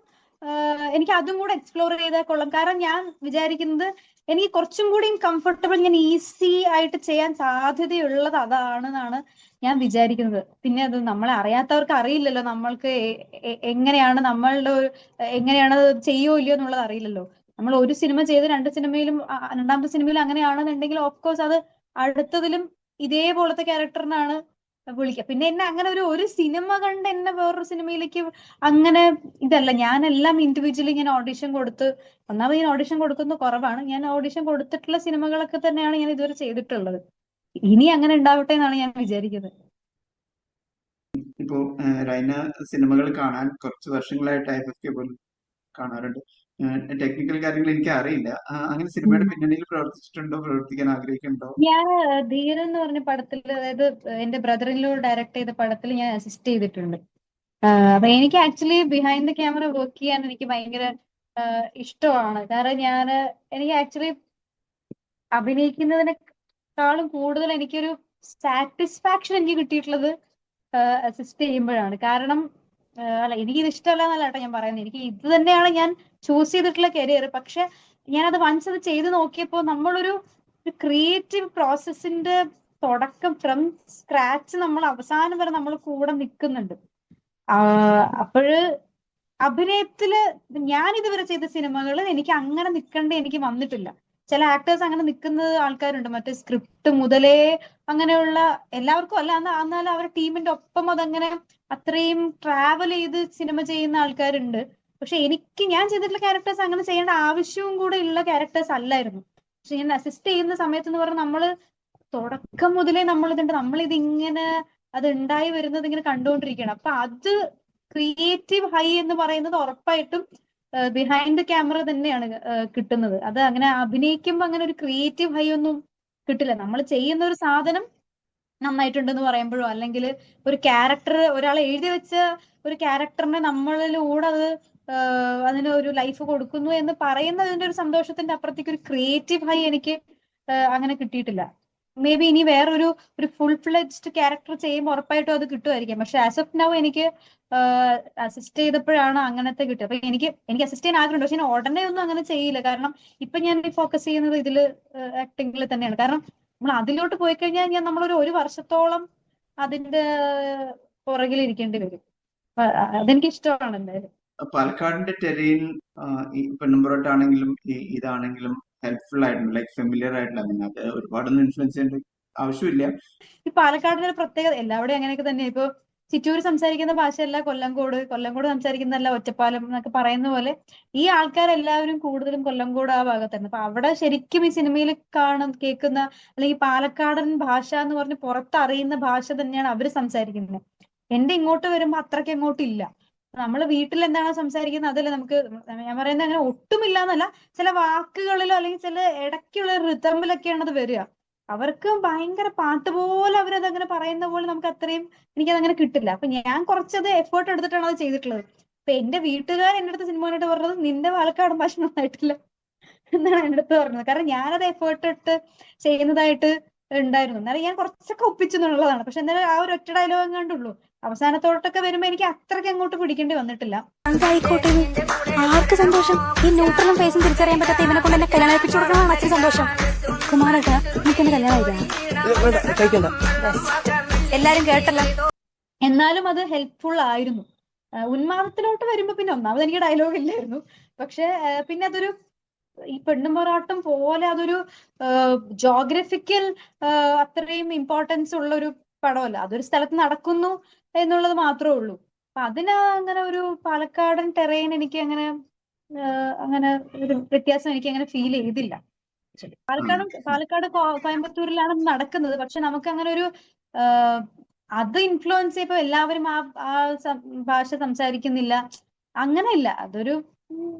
എനിക്ക് അതും കൂടെ എക്സ്പ്ലോർ ചെയ്താൽ കൊള്ളാം. കാരണം ഞാൻ വിചാരിക്കുന്നത് എനിക്ക് കുറച്ചും കൂടിയും കംഫർട്ടബിൾ, ഞാൻ ഈസി ആയിട്ട് ചെയ്യാൻ സാധ്യതയുള്ളത് അതാണെന്നാണ് ഞാൻ വിചാരിക്കുന്നത്. പിന്നെ അത് നമ്മളെ അറിയാത്തവർക്ക് അറിയില്ലല്ലോ നമ്മൾക്ക് എങ്ങനെയാണ് നമ്മളുടെ എങ്ങനെയാണ് ചെയ്യോ ഇല്ലയോ എന്നുള്ളത് അറിയില്ലല്ലോ. നമ്മൾ ഒരു സിനിമ ചെയ്ത് രണ്ടാമത്തെ സിനിമയിലും അങ്ങനെയാണെന്നുണ്ടെങ്കിൽ ഓഫ് കോഴ്സ് അത് അടുത്തതിലും ഇതേപോലത്തെ ക്യാരക്ടറിനാണ് വിളിക്കുക. പിന്നെ എന്നെ അങ്ങനെ ഒരു സിനിമ കണ്ട് എന്നെ വേറൊരു സിനിമയിലേക്ക് അങ്ങനെ ഇതല്ല. ഞാനെല്ലാം ഇൻഡിവിജ്വലി ഞാൻ ഓഡിഷൻ കൊടുത്ത്, ഒന്നാമത് ഞാൻ ഓഡിഷൻ കൊടുക്കുന്നത് കുറവാണ്. ഞാൻ ഓഡിഷൻ കൊടുത്തിട്ടുള്ള സിനിമകളൊക്കെ തന്നെയാണ് ഞാൻ ഇതുവരെ ചെയ്തിട്ടുള്ളത്. ഇനി അങ്ങനെ ഉണ്ടാവട്ടെ എന്നാണ് ഞാൻ വിചാരിക്കുന്നത്. ഇപ്പോ റൈന സിനിമകൾ കാണാൻ കുറച്ച് വർഷങ്ങളായിട്ട് IFFK പോലും കാണാറുണ്ട്. ടെക്നിക്കൽ കാര്യങ്ങൾ എനിക്ക് അറിയില്ല. അങ്ങനെ സിനിമയുടെ പിന്നണിയിൽ പ്രവർത്തിച്ചിട്ടുണ്ടോ, പ്രവർത്തിക്കാൻ ആഗ്രഹിക്കുന്നുണ്ടോ? ഞാൻ ധീരൻ എന്ന് പറഞ്ഞ പടത്തിൽ, അതായത് എന്റെ ബ്രദറിലോ ഡയറക്ട് ചെയ്ത പടത്തിൽ ഞാൻ അസിസ്റ്റ് ചെയ്തിട്ടുണ്ട്. അപ്പൊ എനിക്ക് actually behind the camera work ചെയ്യാൻ എനിക്ക് ഭയങ്കര ഇഷ്ടമാണ്. കാരണം എനിക്ക് ആക്ച്വലി അഭിനയിക്കുന്നതിനേക്കാളും കൂടുതൽ എനിക്കൊരു സാറ്റിസ്ഫാക്ഷൻ എനിക്ക് കിട്ടിയിട്ടുള്ളത് അസിസ്റ്റ് ചെയ്യുമ്പോഴാണ്. കാരണം അല്ല, എനിക്കിത് ഇഷ്ടമല്ല എന്നല്ല കേട്ടോ ഞാൻ പറയുന്നത്. എനിക്ക് ഇത് തന്നെയാണ് ഞാൻ ചൂസ് ചെയ്തിട്ടുള്ള കരിയർ. പക്ഷെ ഞാനത് വൺസ് അത് ചെയ്ത് നോക്കിയപ്പോൾ നമ്മളൊരു ക്രിയേറ്റീവ് പ്രോസസ്സിന്റെ തുടക്കം ഫ്രം സ്ക്രാച്ച് നമ്മൾ അവസാനം വരെ നമ്മൾ കൂടെ നിൽക്കുന്നുണ്ട്. അപ്പോഴ് അഭിനയത്തില് ഞാൻ ഇതുവരെ ചെയ്ത സിനിമകളിൽ എനിക്ക് അങ്ങനെ നിൽക്കേണ്ട എനിക്ക് വന്നിട്ടില്ല. ചില ആക്ടേഴ്സ് അങ്ങനെ നിൽക്കുന്ന ആൾക്കാരുണ്ട്, മറ്റേ സ്ക്രിപ്റ്റ് മുതലേ അങ്ങനെയുള്ള, എല്ലാവർക്കും അല്ല എന്നാലും അവരുടെ ടീമിന്റെ ഒപ്പം അതങ്ങനെ അത്രയും ട്രാവൽ ചെയ്ത് സിനിമ ചെയ്യുന്ന ആൾക്കാരുണ്ട്. പക്ഷെ ഞാൻ ചെയ്തിട്ടുള്ള ക്യാരക്ടേഴ്സ് അങ്ങനെ ചെയ്യേണ്ട ആവശ്യവും കൂടെ ഉള്ള ക്യാരക്ടേഴ്സ് അല്ലായിരുന്നു. പക്ഷെ ഞാൻ അസിസ്റ്റ് ചെയ്യുന്ന സമയത്ത് എന്ന് പറഞ്ഞാൽ നമ്മള് തുടക്കം മുതലേ നമ്മളിത് ഇങ്ങനെ അത് ഉണ്ടായി വരുന്നത് ഇങ്ങനെ കണ്ടുകൊണ്ടിരിക്കുകയാണ്. അപ്പൊ അത് ക്രിയേറ്റീവ് ഹൈ എന്ന് പറയുന്നത് ഉറപ്പായിട്ടും ബിഹൈൻഡ് ദ ക്യാമറ തന്നെയാണ് കിട്ടുന്നത്. അത് അങ്ങനെ അഭിനയിക്കുമ്പോൾ അങ്ങനെ ഒരു ക്രിയേറ്റീവ് ഹൈ ഒന്നും കിട്ടില്ല. നമ്മൾ ചെയ്യുന്ന ഒരു സാധനം നന്നായിട്ടുണ്ടെന്ന് പറയുമ്പോഴോ, അല്ലെങ്കിൽ ഒരു ക്യാരക്ടർ ഒരാൾ എഴുതി വെച്ച ഒരു ക്യാരക്ടറിനെ നമ്മളിലൂടെ അതിന് ഒരു ലൈഫ് കൊടുക്കുന്നു എന്ന് പറയുന്നതിന്റെ ഒരു സന്തോഷത്തിന്റെ അപ്പുറത്തേക്ക് ഒരു ക്രിയേറ്റീവ് ഹൈ എനിക്ക് അങ്ങനെ കിട്ടിയിട്ടില്ല. മേ ബി ഇനി വേറൊരു ഫുൾ ഫ്ലെഡ്ജ്ഡ് ക്യാരക്ടർ ചെയ്യുമ്പോൾ ഉറപ്പായിട്ടും അത് കിട്ടുമായിരിക്കും. പക്ഷെ ആസ് ഓഫ് നൗ എനിക്ക് അസിസ്റ്റ് ചെയ്തപ്പോഴാണ് അങ്ങനത്തെ കിട്ടുക. അപ്പൊ എനിക്ക് അസിസ്റ്റ് ചെയ്യാൻ ആഗ്രഹമുണ്ട്. പക്ഷെ ഞാൻ ഉടനെ ഒന്നും അങ്ങനെ ചെയ്യില്ല. കാരണം ഇപ്പൊ ഞാൻ ഫോക്കസ് ചെയ്യുന്നത് ഇതില് ആക്ടിങ്ങിൽ തന്നെയാണ്. കാരണം നമ്മൾ അതിലോട്ട് പോയി കഴിഞ്ഞാൽ നമ്മളൊരു വർഷത്തോളം അതിന്റെ പുറകിൽ ഇരിക്കേണ്ടി വരും. അതെനിക്ക് ഇഷ്ടമാണ് എന്തായാലും. പാലക്കാടിന്റെ ടെറൈൻ ഈ പെണ്ണുമ്പുറത്താണെങ്കിലും ഇതാണെങ്കിലും ഹെൽപ്ഫുൾ ആയിട്ടുണ്ട്, ലൈക് ഫെമിലിയർ ആയിട്ടുള്ള, അങ്ങനെ അത് ഒരുപാടൊന്നും ഇൻഫ്ലുവൻസ് ചെയ്യേണ്ട ആവശ്യമില്ല. ഈ പാലക്കാടിന്റെ ഒരു പ്രത്യേകത, എല്ലാവരുടെയും അങ്ങനെയൊക്കെ തന്നെ. ഇപ്പൊ ചിറ്റൂർ സംസാരിക്കുന്ന ഭാഷയല്ല കൊല്ലങ്കോട് സംസാരിക്കുന്നതല്ല ഒറ്റപ്പാലം എന്നൊക്കെ പറയുന്ന പോലെ ഈ ആൾക്കാരെല്ലാവരും കൂടുതലും കൊല്ലങ്കോട് ആ ഭാഗത്താണ്. അപ്പൊ അവിടെ ശരിക്കും ഈ സിനിമയിൽ കേൾക്കുന്ന അല്ലെങ്കിൽ പാലക്കാടൻ ഭാഷ എന്ന് പറഞ്ഞ് പുറത്തറിയുന്ന ഭാഷ തന്നെയാണ് അവര് സംസാരിക്കുന്നത്. എന്റെ ഇങ്ങോട്ട് വരുമ്പോ അത്രയ്ക്ക് അങ്ങോട്ട് ഇല്ല. നമ്മള് വീട്ടിൽ എന്താണോ സംസാരിക്കുന്നത് അതല്ലേ നമുക്ക്, ഞാൻ പറയുന്നത് അങ്ങനെ ഒട്ടുമില്ല എന്നല്ല, ചില വാക്കുകളിലോ അല്ലെങ്കിൽ ചില ഇടയ്ക്കുള്ള റിതമ്മിലൊക്കെയാണ് അത് വരിക. അവർക്ക് ഭയങ്കര പാട്ട് പോലെ അവരതങ്ങനെ പറയുന്ന പോലെ നമുക്ക് അത്രയും എനിക്കതങ്ങനെ കിട്ടില്ല. അപ്പൊ ഞാൻ കുറച്ചത് എഫേർട്ട് എടുത്തിട്ടാണ് അത് ചെയ്തിട്ടുള്ളത്. അപ്പൊ എന്റെ വീട്ടുകാർ എന്റെ അടുത്ത് സിനിമ കണ്ടിട്ട് പറഞ്ഞത് നിന്റെ പാലക്കാടൻ ഭാഷ നന്നായിട്ടില്ല എന്നാണ് എന്റെ അടുത്ത് പറഞ്ഞത്. കാരണം ഞാനത് എഫേർട്ട് ഇട്ട് ചെയ്യുന്നതായിട്ട് ഉണ്ടായിരുന്നു. എന്നാലും ഞാൻ കുറച്ചൊക്കെ ഒപ്പിച്ചു എന്നുള്ളതാണ്. പക്ഷെ എന്നാലും ആ ഒരു ഒറ്റ ഡയലോഗ് കണ്ടുള്ളൂ. അവസാനത്തോട്ടൊക്കെ വരുമ്പോ എനിക്ക് അത്രയ്ക്ക് അങ്ങോട്ട് പിടിക്കേണ്ടി വന്നിട്ടില്ല. എന്തായിക്കോട്ടെ, ആർക്ക് സന്തോഷം? ഈ ന്യൂട്രലും ഫേസും തിരിച്ചറിയാൻ പറ്റാത്ത ഇവനെ കൊണ്ട് എന്നെ കല്യാണം കഴിപ്പിച്ചു കൊടുക്കണമെന്നാണ് അച്ഛൻ സന്തോഷം. കുമാരേട്ടാ, എനിക്കെന്നെ കല്യാണം കഴിക്കണം. എല്ലാരും കേട്ടല്ലോ. എന്നാലും അത് ഹെൽപ്ഫുൾ ആയിരുന്നു. ഉന്മാദത്തിലോട്ട് വരുമ്പോ പിന്നെ ഒന്നാമത് എനിക്ക് ഡയലോഗ് ഇല്ലായിരുന്നു. പക്ഷെ പിന്നെ അതൊരു ഈ പെണ്ണും പൊറാട്ടും പോലെ അതൊരു ജോഗ്രഫിക്കൽ അത്രയും ഇമ്പോർട്ടൻസ് ഉള്ള ഒരു പടമല്ല. അതൊരു സ്ഥലത്ത് നടക്കുന്നു എന്നുള്ളത് മാത്രമേ ഉള്ളൂ. അപ്പൊ അതിന് അങ്ങനെ ഒരു പാലക്കാടൻ ടെറൈൻ എനിക്ക് അങ്ങനെ അങ്ങനെ ഒരു വ്യത്യാസം എനിക്ക് അങ്ങനെ ഫീൽ ചെയ്തില്ല. പാലക്കാട് കോയമ്പത്തൂരിലാണ് നടക്കുന്നത്. പക്ഷെ നമുക്ക് അങ്ങനെ ഒരു അത് ഇൻഫ്ലുവൻസ് ചെയ്യപ്പോ എല്ലാവരും ആ ഭാഷ സംസാരിക്കുന്നില്ല, അങ്ങനെയില്ല. അതൊരു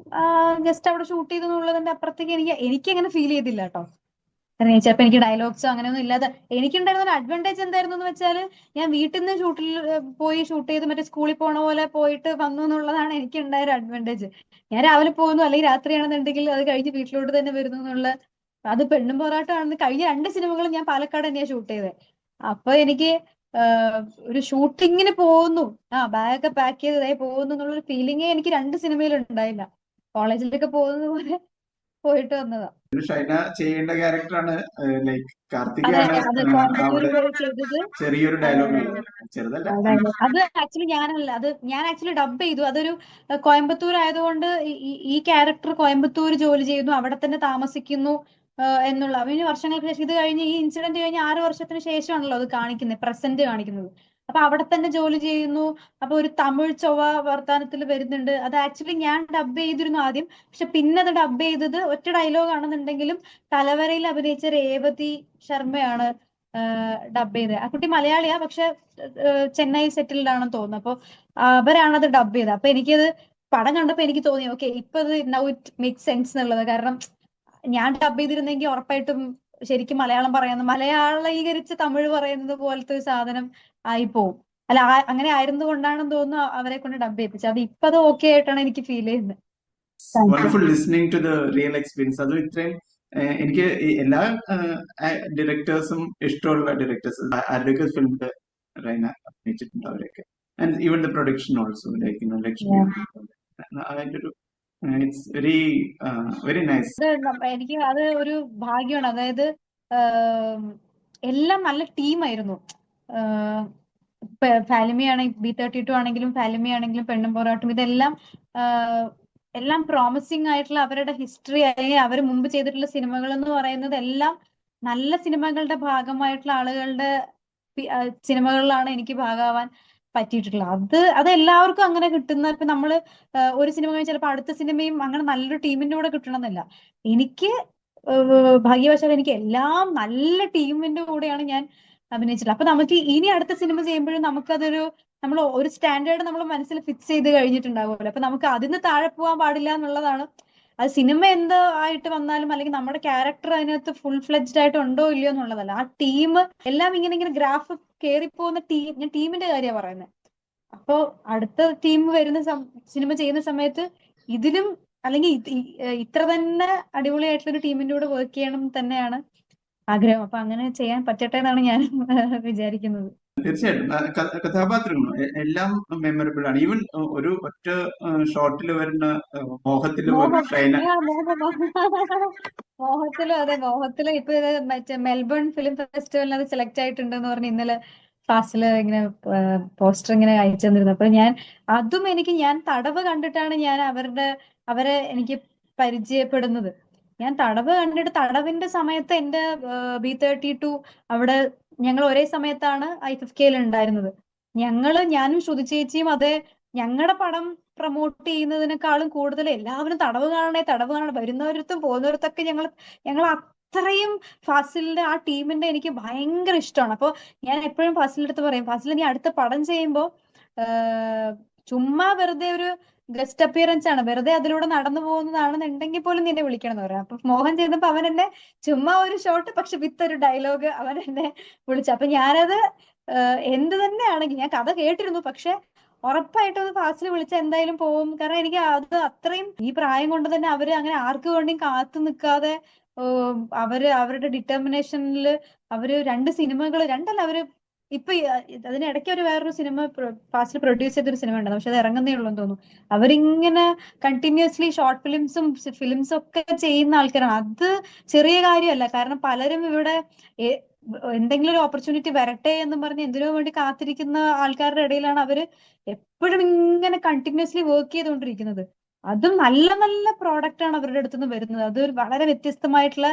ജസ്റ്റ് അവിടെ ഷൂട്ട് ചെയ്തെന്നുള്ളതിന്റെ അപ്പുറത്തേക്ക് എനിക്ക് അങ്ങനെ ഫീൽ ചെയ്തില്ല കേട്ടോ. കാരണം ചിലപ്പോ എനിക്ക് ഡയലോഗ്സോ അങ്ങനെയൊന്നും ഇല്ലാതെ എനിക്കുണ്ടായിരുന്ന ഒരു അഡ്വാൻറ്റേജ് എന്തായിരുന്നു എന്ന് വെച്ചാല് ഞാൻ വീട്ടിൽ നിന്ന് പോയി ഷൂട്ട് ചെയ്ത് മറ്റേ സ്കൂളിൽ പോണ പോലെ പോയിട്ട് വന്നു എന്നുള്ളതാണ് എനിക്ക് ഉണ്ടായ ഒരു അഡ്വാൻറ്റേജ്. ഞാൻ രാവിലെ പോകുന്നു അല്ലെങ്കിൽ രാത്രിയാണെന്നുണ്ടെങ്കിൽ അത് കഴിഞ്ഞ് വീട്ടിലോട്ട് തന്നെ വരുന്നു എന്നുള്ള. അത് പെണ്ണും പോരാട്ടമാണെന്ന് കഴിഞ്ഞ 2 സിനിമകളും ഞാൻ പാലക്കാട് തന്നെയാണ് ഷൂട്ട് ചെയ്തത്. അപ്പൊ എനിക്ക് ഒരു ഷൂട്ടിങ്ങിന് പോകുന്നു, ബാഗൊക്കെ പാക്ക് ചെയ്തതായി പോകുന്നു എന്നുള്ളൊരു ഫീലിംഗേ എനിക്ക് 2 സിനിമയിലും ഉണ്ടായില്ല. കോളേജിലൊക്കെ പോകുന്നത് പോലെ പോയിട്ട് വന്നതാ. ഷൈന ചെയ്യേണ്ട ക്യാരക്ടറാണ് ലൈക്ക് അതെ, കാർത്തികയാണ് അത് കോയമ്പത്തൂർ അവിടെ പോയി ചെയ്തത്. ചെറിയൊരു ഡയലോഗ് ഉള്ളത്, ചെറുതല്ല. അത് ആക്ച്വലി ഞാനല്ല, അത് ഞാൻ ആക്ച്വലി ഡബ് ചെയ്തു. അതൊരു കോയമ്പത്തൂർ ആയതുകൊണ്ട് ഈ ക്യാരക്ടർ കോയമ്പത്തൂർ ജോലി ചെയ്യുന്നു, അവിടെ തന്നെ താമസിക്കുന്നു എന്നുള്ള. അവന് വർഷങ്ങൾക്ക് ശേഷം, ഇത് കഴിഞ്ഞ് ഈ ഇൻസിഡന്റ് കഴിഞ്ഞ് 6 വർഷത്തിന് ശേഷമാണല്ലോ അത് കാണിക്കുന്നത്, പ്രസന്റ് കാണിക്കുന്നത്. അപ്പൊ അവിടെ തന്നെ ജോലി ചെയ്യുന്നു. അപ്പൊ ഒരു തമിഴ് ചൊവ്വ വർത്താനത്തിൽ വരുന്നുണ്ട്. അത് ആക്ച്വലി ഞാൻ ഡബ് ചെയ്തിരുന്നു ആദ്യം. പക്ഷെ പിന്നെ അത് ഡബ് ചെയ്തത് ഒറ്റ ഡയലോഗ് ആണെന്നുണ്ടെങ്കിലും കലവറയിൽ അഭിനയിച്ച രേവതി ശർമ്മയാണ് ഡബ് ചെയ്തത്. ആ കുട്ടി മലയാളിയാ, പക്ഷെ ചെന്നൈ സെറ്റിൽഡ് ആണെന്ന് തോന്നുന്നു. അപ്പൊ അവരാണത് ഡബ് ചെയ്തത്. അപ്പൊ എനിക്കത് പടം കണ്ടപ്പോ എനിക്ക് തോന്നി, ഓക്കെ, ഇപ്പൊ ഇത് നൗ ഇറ്റ് മേക്ക് സെൻസ് എന്നുള്ളത്. കാരണം ഞാൻ ഡബ് ചെയ്തിരുന്നെങ്കിൽ ഉറപ്പായിട്ടും ശരിക്കും മലയാളം പറയുന്നത്, മലയാളീകരിച്ച് തമിഴ് പറയുന്നത് പോലത്തെ ഒരു സാധനം ആയി പോവും. അല്ല, അങ്ങനെ ആയിരുന്നു കൊണ്ടാണെന്ന് തോന്നുന്നു അവരെ കൊണ്ട് ഡബ് ചെയ്യിപ്പിച്ചത്. അത് ഇപ്പൊ അത് ഓക്കെ ആയിട്ടാണ് എനിക്ക് ഫീൽ ചെയ്യുന്നത്. Wonderful listening to the real experience. അതും ഇത്രയും എനിക്ക് എല്ലാ ഡയറക്ടേഴ്സും ഇഷ്ടമുള്ള ഡയറക്ടേഴ്സ് ആരുടെയൊക്കെ ഫിലിമില് റൈന അഭിനയിച്ചിട്ടുണ്ട് അവരൊക്കെ. And even the production also like Lakshmi, അതിന്റെ ഒരു ഇറ്റ്സ് വെരി നൈസ്. എനിക്ക് അത് ഒരു ഭാഗ്യമാണ്. അതായത് എല്ലാം നല്ല ടീമായിരുന്നു. ഫാലിമി ആണെങ്കിൽ B32 ആണെങ്കിലും ഫാലിമി ആണെങ്കിലും പെണ്ണും പോരാട്ടും, ഇതെല്ലാം എല്ലാം പ്രോമിസിങ് ആയിട്ടുള്ള അവരുടെ ഹിസ്റ്ററി അല്ലെങ്കിൽ അവർ മുമ്പ് ചെയ്തിട്ടുള്ള സിനിമകൾ എന്ന് പറയുന്നത് എല്ലാം നല്ല സിനിമകളുടെ ഭാഗമായിട്ടുള്ള ആളുകളുടെ സിനിമകളിലാണ് എനിക്ക് ഭാഗമാവാൻ പറ്റിയിട്ടുള്ളത്. അത് എല്ലാവർക്കും അങ്ങനെ കിട്ടുന്ന. ഇപ്പൊ നമ്മള് ഒരു സിനിമ കഴിഞ്ഞ് ചിലപ്പോൾ അടുത്ത സിനിമയും അങ്ങനെ നല്ലൊരു ടീമിന്റെ കൂടെ കിട്ടണമെന്നില്ല. എനിക്ക് ഭാഗ്യവശാൽ എനിക്ക് എല്ലാം നല്ല ടീമിന്റെ കൂടെയാണ് ഞാൻ അഭിനയിച്ചിട്ടുള്ളത്. അപ്പൊ നമുക്ക് ഇനി അടുത്ത സിനിമ ചെയ്യുമ്പോഴും നമുക്കതൊരു നമ്മൾ ഒരു സ്റ്റാൻഡേർഡ് നമ്മൾ മനസ്സിൽ ഫിക്സ് ചെയ്ത് കഴിഞ്ഞിട്ടുണ്ടാവുമല്ലോ. അപ്പൊ നമുക്ക് അതിന് താഴെ പോകാൻ പാടില്ല എന്നുള്ളതാണ്. അത് സിനിമ എന്ത് ആയിട്ട് വന്നാലും അല്ലെങ്കിൽ നമ്മുടെ ക്യാരക്ടർ അതിനകത്ത് ഫുൾ ഫ്ലെഡ്ജ്ഡ് ആയിട്ട് ഉണ്ടോ ഇല്ലയോ എന്നുള്ളതല്ല, ആ ടീം എല്ലാം ഇങ്ങനെ ഗ്രാഫ് കയറിപ്പോകുന്ന ടീം, ഞാൻ ടീമിന്റെ കാര്യമാണ് പറയുന്നത്. അപ്പോ അടുത്ത ടീം വരുന്ന സിനിമ ചെയ്യുന്ന സമയത്ത് ഇതിലും അല്ലെങ്കിൽ ഇത്ര തന്നെ അടിപൊളിയായിട്ടുള്ള ഒരു ടീമിന്റെ കൂടെ വർക്ക് ചെയ്യണം തന്നെയാണ് ആഗ്രഹം. അപ്പൊ അങ്ങനെ ചെയ്യാൻ പറ്റട്ടെ എന്നാണ് ഞാൻ വിചാരിക്കുന്നത്. തീർച്ചയായിട്ടും കഥാപാത്രങ്ങളും എല്ലാം മെമ്മറബിൾ ആണ്. ഈവൻ ഒരു ഒറ്റ ഷോട്ടിൽ വരുന്ന മോഹത്തില് പോലും ഷൈന. മോഹത്തിലും അതെ, മോഹത്തില് ഇപ്പൊ ഇത് മറ്റേ മെൽബൺ ഫിലിം ഫെസ്റ്റിവലിന് അത് സെലക്ട് ആയിട്ടുണ്ടെന്ന് പറഞ്ഞ് ഇന്നലെ ഫാസ്റ്റില് ഇങ്ങനെ പോസ്റ്റർ ഇങ്ങനെ അയച്ചു തന്നിരുന്നു. അപ്പൊ ഞാൻ തടവ് കണ്ടിട്ടാണ് ഞാൻ അവരെ എനിക്ക് പരിചയപ്പെടുന്നത്. ഞാൻ തടവ് കണ്ടിട്ട് തടവിന്റെ സമയത്ത് എന്റെ B32 അവിടെ ഞങ്ങൾ ഒരേ സമയത്താണ് I50Kയിൽ ഉണ്ടായിരുന്നത്. ഞാനും ശ്രുതി ചേച്ചിയും അതെ, ഞങ്ങളുടെ പടം പ്രൊമോട്ട് ചെയ്യുന്നതിനേക്കാളും കൂടുതൽ എല്ലാവരും തടവ് കാണണേ വരുന്നവരത്തും പോകുന്നവരത്തൊക്കെ ഞങ്ങൾ അത്രയും ഫാസിലിന്റെ ആ ടീമിന്റെ എനിക്ക് ഭയങ്കര ഇഷ്ടമാണ്. അപ്പൊ ഞാൻ എപ്പോഴും ഫാസിലിന്റെ അടുത്ത് പറയും, ഫാസിൽ നീ അടുത്ത പടം ചെയ്യുമ്പോ ചുമ്മാ വെറുതെ ഒരു ഗസ്റ്റ് അപ്പിയറൻസ് ആണ്, വെറുതെ അതിലൂടെ നടന്നു പോകുന്നതാണെന്നുണ്ടെങ്കിൽ പോലും നിന്നെ വിളിക്കണം എന്ന് പറയാം. അപ്പൊ മോഹൻ ചെയ്തപ്പോ അവൻ എന്നെ ചുമ്മാ ഒരു ഷോട്ട് പക്ഷെ വിത്ത് ഒരു ഡയലോഗ് അവൻ എന്നെ വിളിച്ചു. അപ്പൊ ഞാനത് എന്ത് തന്നെയാണെങ്കിൽ ഞാൻ കഥ കേട്ടിരുന്നു, പക്ഷെ ഉറപ്പായിട്ടും അത് ഫാസ്റ്റിൽ വിളിച്ച എന്തായാലും പോകും. കാരണം എനിക്ക് അത് അത്രയും ഈ പ്രായം കൊണ്ട് തന്നെ അവര് അങ്ങനെ ആർക്ക് വേണ്ടിയും കാത്തു നിൽക്കാതെ അവര് അവരുടെ ഡിറ്റർമിനേഷനിൽ അവര് 2 സിനിമകൾ, രണ്ടല്ല അവര് ഇപ്പൊ അതിനിടയ്ക്ക് ഒരു വേറൊരു സിനിമ ഫാസ്റ്റിൽ പ്രൊഡ്യൂസ് ചെയ്തൊരു സിനിമ ഉണ്ടായിരുന്നു, പക്ഷെ അത് ഇറങ്ങുന്നേ ഉള്ളൂ എന്ന് തോന്നുന്നു. അവരിങ്ങനെ കണ്ടിന്യൂസ്ലി ഷോർട്ട് ഫിലിംസും ഒക്കെ ചെയ്യുന്ന ആൾക്കാരാണ്. അത് ചെറിയ കാര്യമല്ല. കാരണം പലരും ഇവിടെ എന്തെങ്കിലും ഒരു ഓപ്പർച്യൂണിറ്റി വരട്ടെ എന്ന് പറഞ്ഞ് എന്തിനോ വേണ്ടി കാത്തിരിക്കുന്ന ആൾക്കാരുടെ ഇടയിലാണ് അവര് എപ്പോഴും ഇങ്ങനെ കണ്ടിന്യൂസ്ലി വർക്ക് ചെയ്തുകൊണ്ടിരിക്കുന്നത്. അതും നല്ല നല്ല പ്രോഡക്റ്റ് ആണ് അവരുടെ അടുത്തുനിന്ന് വരുന്നത്. അത് വളരെ വ്യത്യസ്തമായിട്ടുള്ള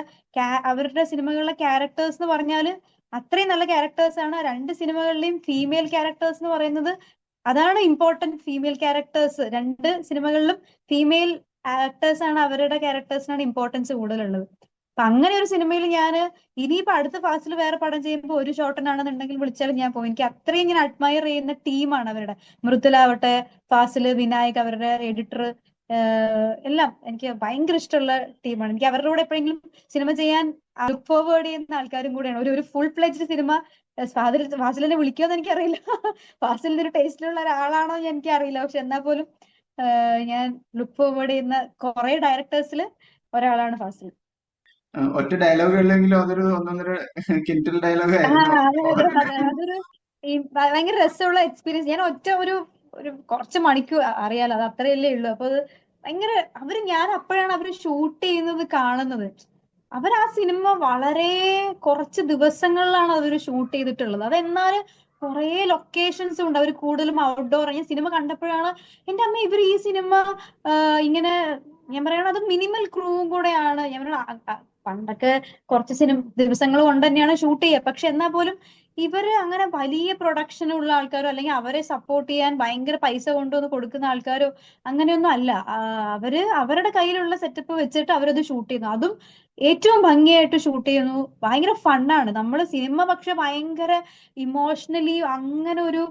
അവരുടെ സിനിമകളിലെ ക്യാരക്ടേഴ്സ് എന്ന് പറഞ്ഞാല് അത്രയും നല്ല ക്യാരക്ടേഴ്സ് ആണ്. 2 സിനിമകളിലെയും ഫീമെയിൽ ക്യാരക്ടേഴ്സ് എന്ന് പറയുന്നത് അതാണ് ഇമ്പോർട്ടന്റ്. ഫീമെയിൽ ക്യാരക്ടേഴ്സ് 2 സിനിമകളിലും ഫീമെയിൽ ആക്ടേഴ്സ് ആണ്, അവരുടെ ക്യാരക്ടേഴ്സിനാണ് ഇമ്പോർട്ടൻസ് കൂടുതലുള്ളത്. അപ്പൊ അങ്ങനെ ഒരു സിനിമയിൽ ഞാൻ ഇനിയിപ്പോ അടുത്ത ഫാസ്റ്റിൽ വേറെ പടം ചെയ്യുമ്പോൾ ഒരു ഷോട്ടനാണെന്നുണ്ടെങ്കിൽ വിളിച്ചാലും ഞാൻ പോകും. എനിക്ക് അത്രയും ഇങ്ങനെ അഡ്മയർ ചെയ്യുന്ന ടീമാണ് അവരുടെ. മൃദുലാവട്ടെ, ഫാസില്, വിനായക്, അവരുടെ എഡിറ്റർ, എല്ലാം എനിക്ക് ഭയങ്കര ഇഷ്ടമുള്ള ടീമാണ്. എനിക്ക് അവരുടെ കൂടെ എപ്പോഴെങ്കിലും സിനിമ ചെയ്യാൻ ലുക്ക് ഫോർവേഡ് ചെയ്യുന്ന ആൾക്കാരും കൂടെയാണ്. ഒരു ഫുൾ ഫ്ലെഡ്ജ് സിനിമ ഫാസിലിനെ വിളിക്കുമെന്ന് എനിക്കറിയില്ല. ഫാസിലിന്റെ ഒരു ടേസ്റ്റിലുള്ള ഒരാളാണോ എന്ന് എനിക്കറിയില്ല. പക്ഷെ എന്നാൽ പോലും ഞാൻ ലുക്ക് ഫോർവേഡ് ചെയ്യുന്ന കുറെ ഡയറക്ടേഴ്സിൽ ഒരാളാണ് ഫാസിൽ. ഒറ്റ ഡയലോഗ് ഉള്ളെങ്കിലും അതൊരു 1.5 കിൻഡൽ ഡയലോഗ് ആയിരുന്നു. അതൊരു ഭയങ്കര രസമുള്ള എക്സ്പീരിയൻസ്. ഞാൻ ഒരു കുറച്ച് മണിക്കൂർ അറിയാലോ, അത് അത്രയല്ലേ ഉള്ളൂ. അപ്പൊ അത് ഭയങ്കര ഞാൻ അപ്പോഴാണ് അവര് ഷൂട്ട് ചെയ്യുന്നത് കാണുന്നത്. അവർ ആ സിനിമ വളരെ കുറച്ച് ദിവസങ്ങളിലാണ് അതൊരു ഷൂട്ട് ചെയ്തിട്ടുള്ളത്. അതെന്നാല് കുറെ ലൊക്കേഷൻസും ഉണ്ട്. അവർ കൂടുതലും ഔട്ട്ഡോർ. ഞാൻ സിനിമ കണ്ടപ്പോഴാണ് എന്റെ അമ്മ ഇവർ ഈ സിനിമ ഇങ്ങനെ, ഞാൻ പറയണത് അത് മിനിമൽ ക്രൂവും കൂടെയാണ്. ഞാൻ പണ്ടൊക്കെ കുറച്ച് ദിവസങ്ങൾ കൊണ്ട് തന്നെയാണ് ഷൂട്ട് ചെയ്യുക. പക്ഷെ എന്നാൽ പോലും ഇവര് അങ്ങനെ വലിയ പ്രൊഡക്ഷൻ ഉള്ള ആൾക്കാരോ അല്ലെങ്കിൽ അവരെ സപ്പോർട്ട് ചെയ്യാൻ ഭയങ്കര പൈസ കൊണ്ടുവന്ന് കൊടുക്കുന്ന ആൾക്കാരോ അങ്ങനെയൊന്നും അല്ല. അവര് അവരുടെ കയ്യിലുള്ള സെറ്റപ്പ് വെച്ചിട്ട് അവരത് ഷൂട്ട് ചെയ്യുന്നു. അതും ഏറ്റവും ഭംഗിയായിട്ട് ഷൂട്ട് ചെയ്യുന്നു. ഭയങ്കര ഫണ്ണാണ്. നമ്മള് സിനിമ പക്ഷെ ഭയങ്കര ഇമോഷണലി അങ്ങനെ ഒരു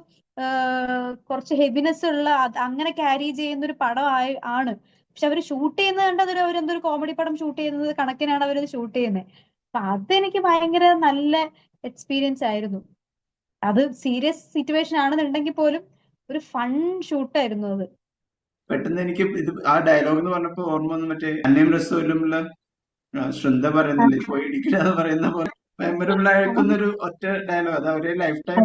കുറച്ച് ഹെവിനെസ് ഉള്ള അങ്ങനെ ക്യാരി ചെയ്യുന്ന ഒരു പടം ആണ്. പക്ഷെ അവര് ഷൂട്ട് ചെയ്യുന്നത് കണ്ട് അവരെന്തൊരു കോമഡി പടം ഷൂട്ട് ചെയ്യുന്നത് കണക്കിനാണ് അവരത് ഷൂട്ട് ചെയ്യുന്നത്. അപ്പൊ അതെനിക്ക് ഭയങ്കര നല്ല എക്സ്പീരിയൻസ് ആയിരുന്നു. അത് സീരിയസ് സിറ്റുവേഷൻ ആണെന്നുണ്ടെങ്കിൽ പോലും ഒരു ഫൺ ഷൂട്ടായിരുന്നു അത്. പെട്ടെന്ന് എനിക്ക് ഇത് ആ ഡയലോഗ് എന്ന് പറഞ്ഞപ്പോ ഓർമ്മ വന്നു, മറ്റേ അന്നയും രസമില്ലുമുള്ള ശ്രദ്ധ പറയുന്നില്ലേ, പോയി ഇടിക്കണമെന്ന് പറയുന്ന പോലെ മെമ്മറബിൾ ആയിരിക്കുന്ന ഒരു ഒറ്റ ഡയലോഗ്. അത് അവരെ ലൈഫ് ടൈം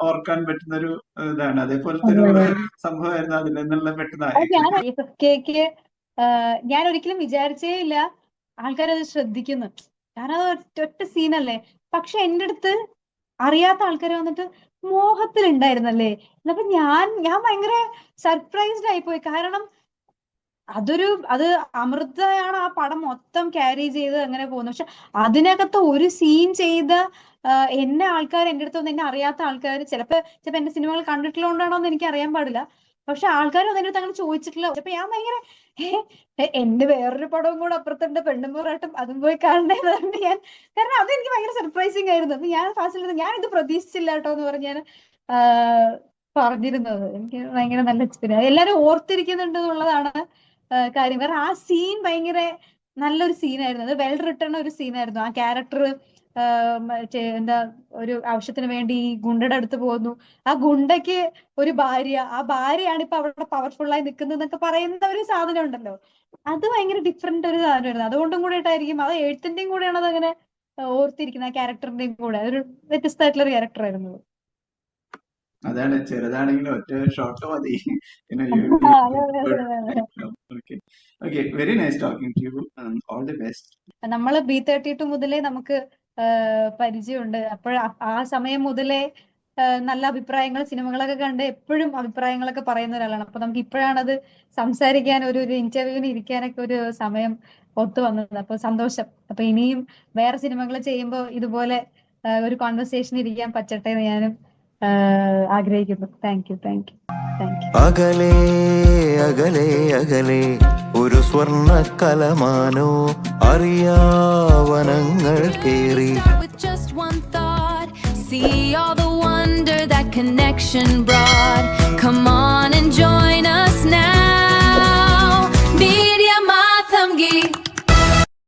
ഓർക്കാൻ പറ്റുന്ന ഒരു ഇതാണ്. അതേപോലത്തെ ഒരു സംഭവമായിരുന്നു അതിൽ നിന്നുള്ള പെട്ടെന്ന്. ഞാൻ ഒരിക്കലും വിചാരിച്ചേ ഇല്ല ആൾക്കാരത് ശ്രദ്ധിക്കുന്നു. കാരണം അത് ഒറ്റ സീനല്ലേ. പക്ഷെ എന്റെ അടുത്ത് അറിയാത്ത ആൾക്കാർ വന്നിട്ട് മോഹത്തിലുണ്ടായിരുന്നല്ലേ. എന്നപ്പോ ഞാൻ ഭയങ്കര സർപ്രൈസ്ഡ് ആയിപ്പോയി. കാരണം അത് അമൃതയാണ് ആ പടം മൊത്തം ക്യാരി ചെയ്ത് അങ്ങനെ പോകുന്നു. പക്ഷെ അതിനകത്ത് ഒരു സീൻ ചെയ്ത എന്നെ ആൾക്കാർ എന്റെ അടുത്ത് വന്ന്, എന്നെ അറിയാത്ത ആൾക്കാർ, ചിലപ്പോ എന്റെ സിനിമകൾ കണ്ടിട്ടുള്ളതുകൊണ്ടാണോ എന്ന് എനിക്ക് അറിയാൻ പാടില്ല, പക്ഷെ ആൾക്കാർ അതിന്റെ അടുത്ത് അങ്ങനെ ചോദിച്ചിട്ടില്ല. അപ്പൊ ഞാൻ ഭയങ്കര എന്റെ വേറൊരു പടവും കൂടെ അപ്പുറത്തുണ്ട്, പെണ്ണും പോരാട്ടം, അതും പോയി കാണേണ്ടതുണ്ട് ഞാൻ. കാരണം അത് എനിക്ക് ഭയങ്കര സർപ്രൈസിങ് ആയിരുന്നു. അപ്പൊ ഞാൻ ഫാസ്റ്റിൽ ഞാൻ ഇത് പ്രതീക്ഷിച്ചില്ല കേട്ടോ എന്ന് പറഞ്ഞ് ഞാൻ പറഞ്ഞിരുന്നത്. എനിക്ക് ഭയങ്കര നല്ല എക്സ്പീരിയൻസ്. എല്ലാരും ഓർത്തിരിക്കുന്നുണ്ട് എന്നുള്ളതാണ് കാര്യം. കാരണം ആ സീൻ ഭയങ്കര നല്ലൊരു സീനായിരുന്നു. അത് വെൽ റിട്ടേൺ ഒരു സീനായിരുന്നു. ആ ക്യാരക്ടർ എന്താ ഒരു ആവശ്യത്തിന് വേണ്ടി ഈ ഗുണ്ടയുടെ അടുത്ത് പോകുന്നു. ആ ഗുണ്ടയ്ക്ക് ഒരു ഭാര്യ, ആ ഭാര്യയാണ് ഇപ്പൊ അവിടെ പവർഫുൾ ആയി നിൽക്കുന്നത് എന്നൊക്കെ പറയുന്ന ഒരു സാധനം ഉണ്ടല്ലോ. അത് ഭയങ്കര ഡിഫറെന്റ് ഒരു സാധനമായിരുന്നു. അതുകൊണ്ടും കൂടെ ആയിട്ടായിരിക്കും അത് എഴുത്തിന്റെയും കൂടെയാണ് അതങ്ങനെ ഓർത്തിരിക്കുന്നത്. ആ ക്യാരക്ടറിന്റെയും കൂടെ ഒരു വ്യത്യസ്തമായിട്ടുള്ള ഒരു ക്യാരക്ടർ ആയിരുന്നു. അതാണ്, ചെറുതാണെങ്കിലും ഒറ്റ ഷോട്ട് മതി. Very nice talking to you. All the best. നമ്മള് B32 മുതലേ നമുക്ക് പരിചയമുണ്ട്. അപ്പോൾ ആ സമയം മുതലേ നല്ല അഭിപ്രായങ്ങൾ, സിനിമകളൊക്കെ കണ്ട് എപ്പോഴും അഭിപ്രായങ്ങളൊക്കെ പറയുന്ന ഒരാളാണ്. അപ്പൊ നമുക്ക് ഇപ്പോഴാണത് സംസാരിക്കാൻ ഒരു ഇന്റർവ്യൂവിന് ഇരിക്കാനൊക്കെ ഒരു സമയം ഒത്തു വന്നത്. അപ്പൊ സന്തോഷം. അപ്പൊ ഇനിയും വേറെ സിനിമകൾ ചെയ്യുമ്പോൾ ഇതുപോലെ ഒരു കോൺവെർസേഷൻ ഇരിക്കാൻ പറ്റട്ടെ എന്ന് ഞാനും ആഗ്രഹിക്കുന്നു. Thank you. അകലേ അകലേ അകലേ ഒരു സ്വർണ്ണ കലമാനോ അറിയാവനങ്ങൾ കേറി. See all the wonder that connection brought. Come on.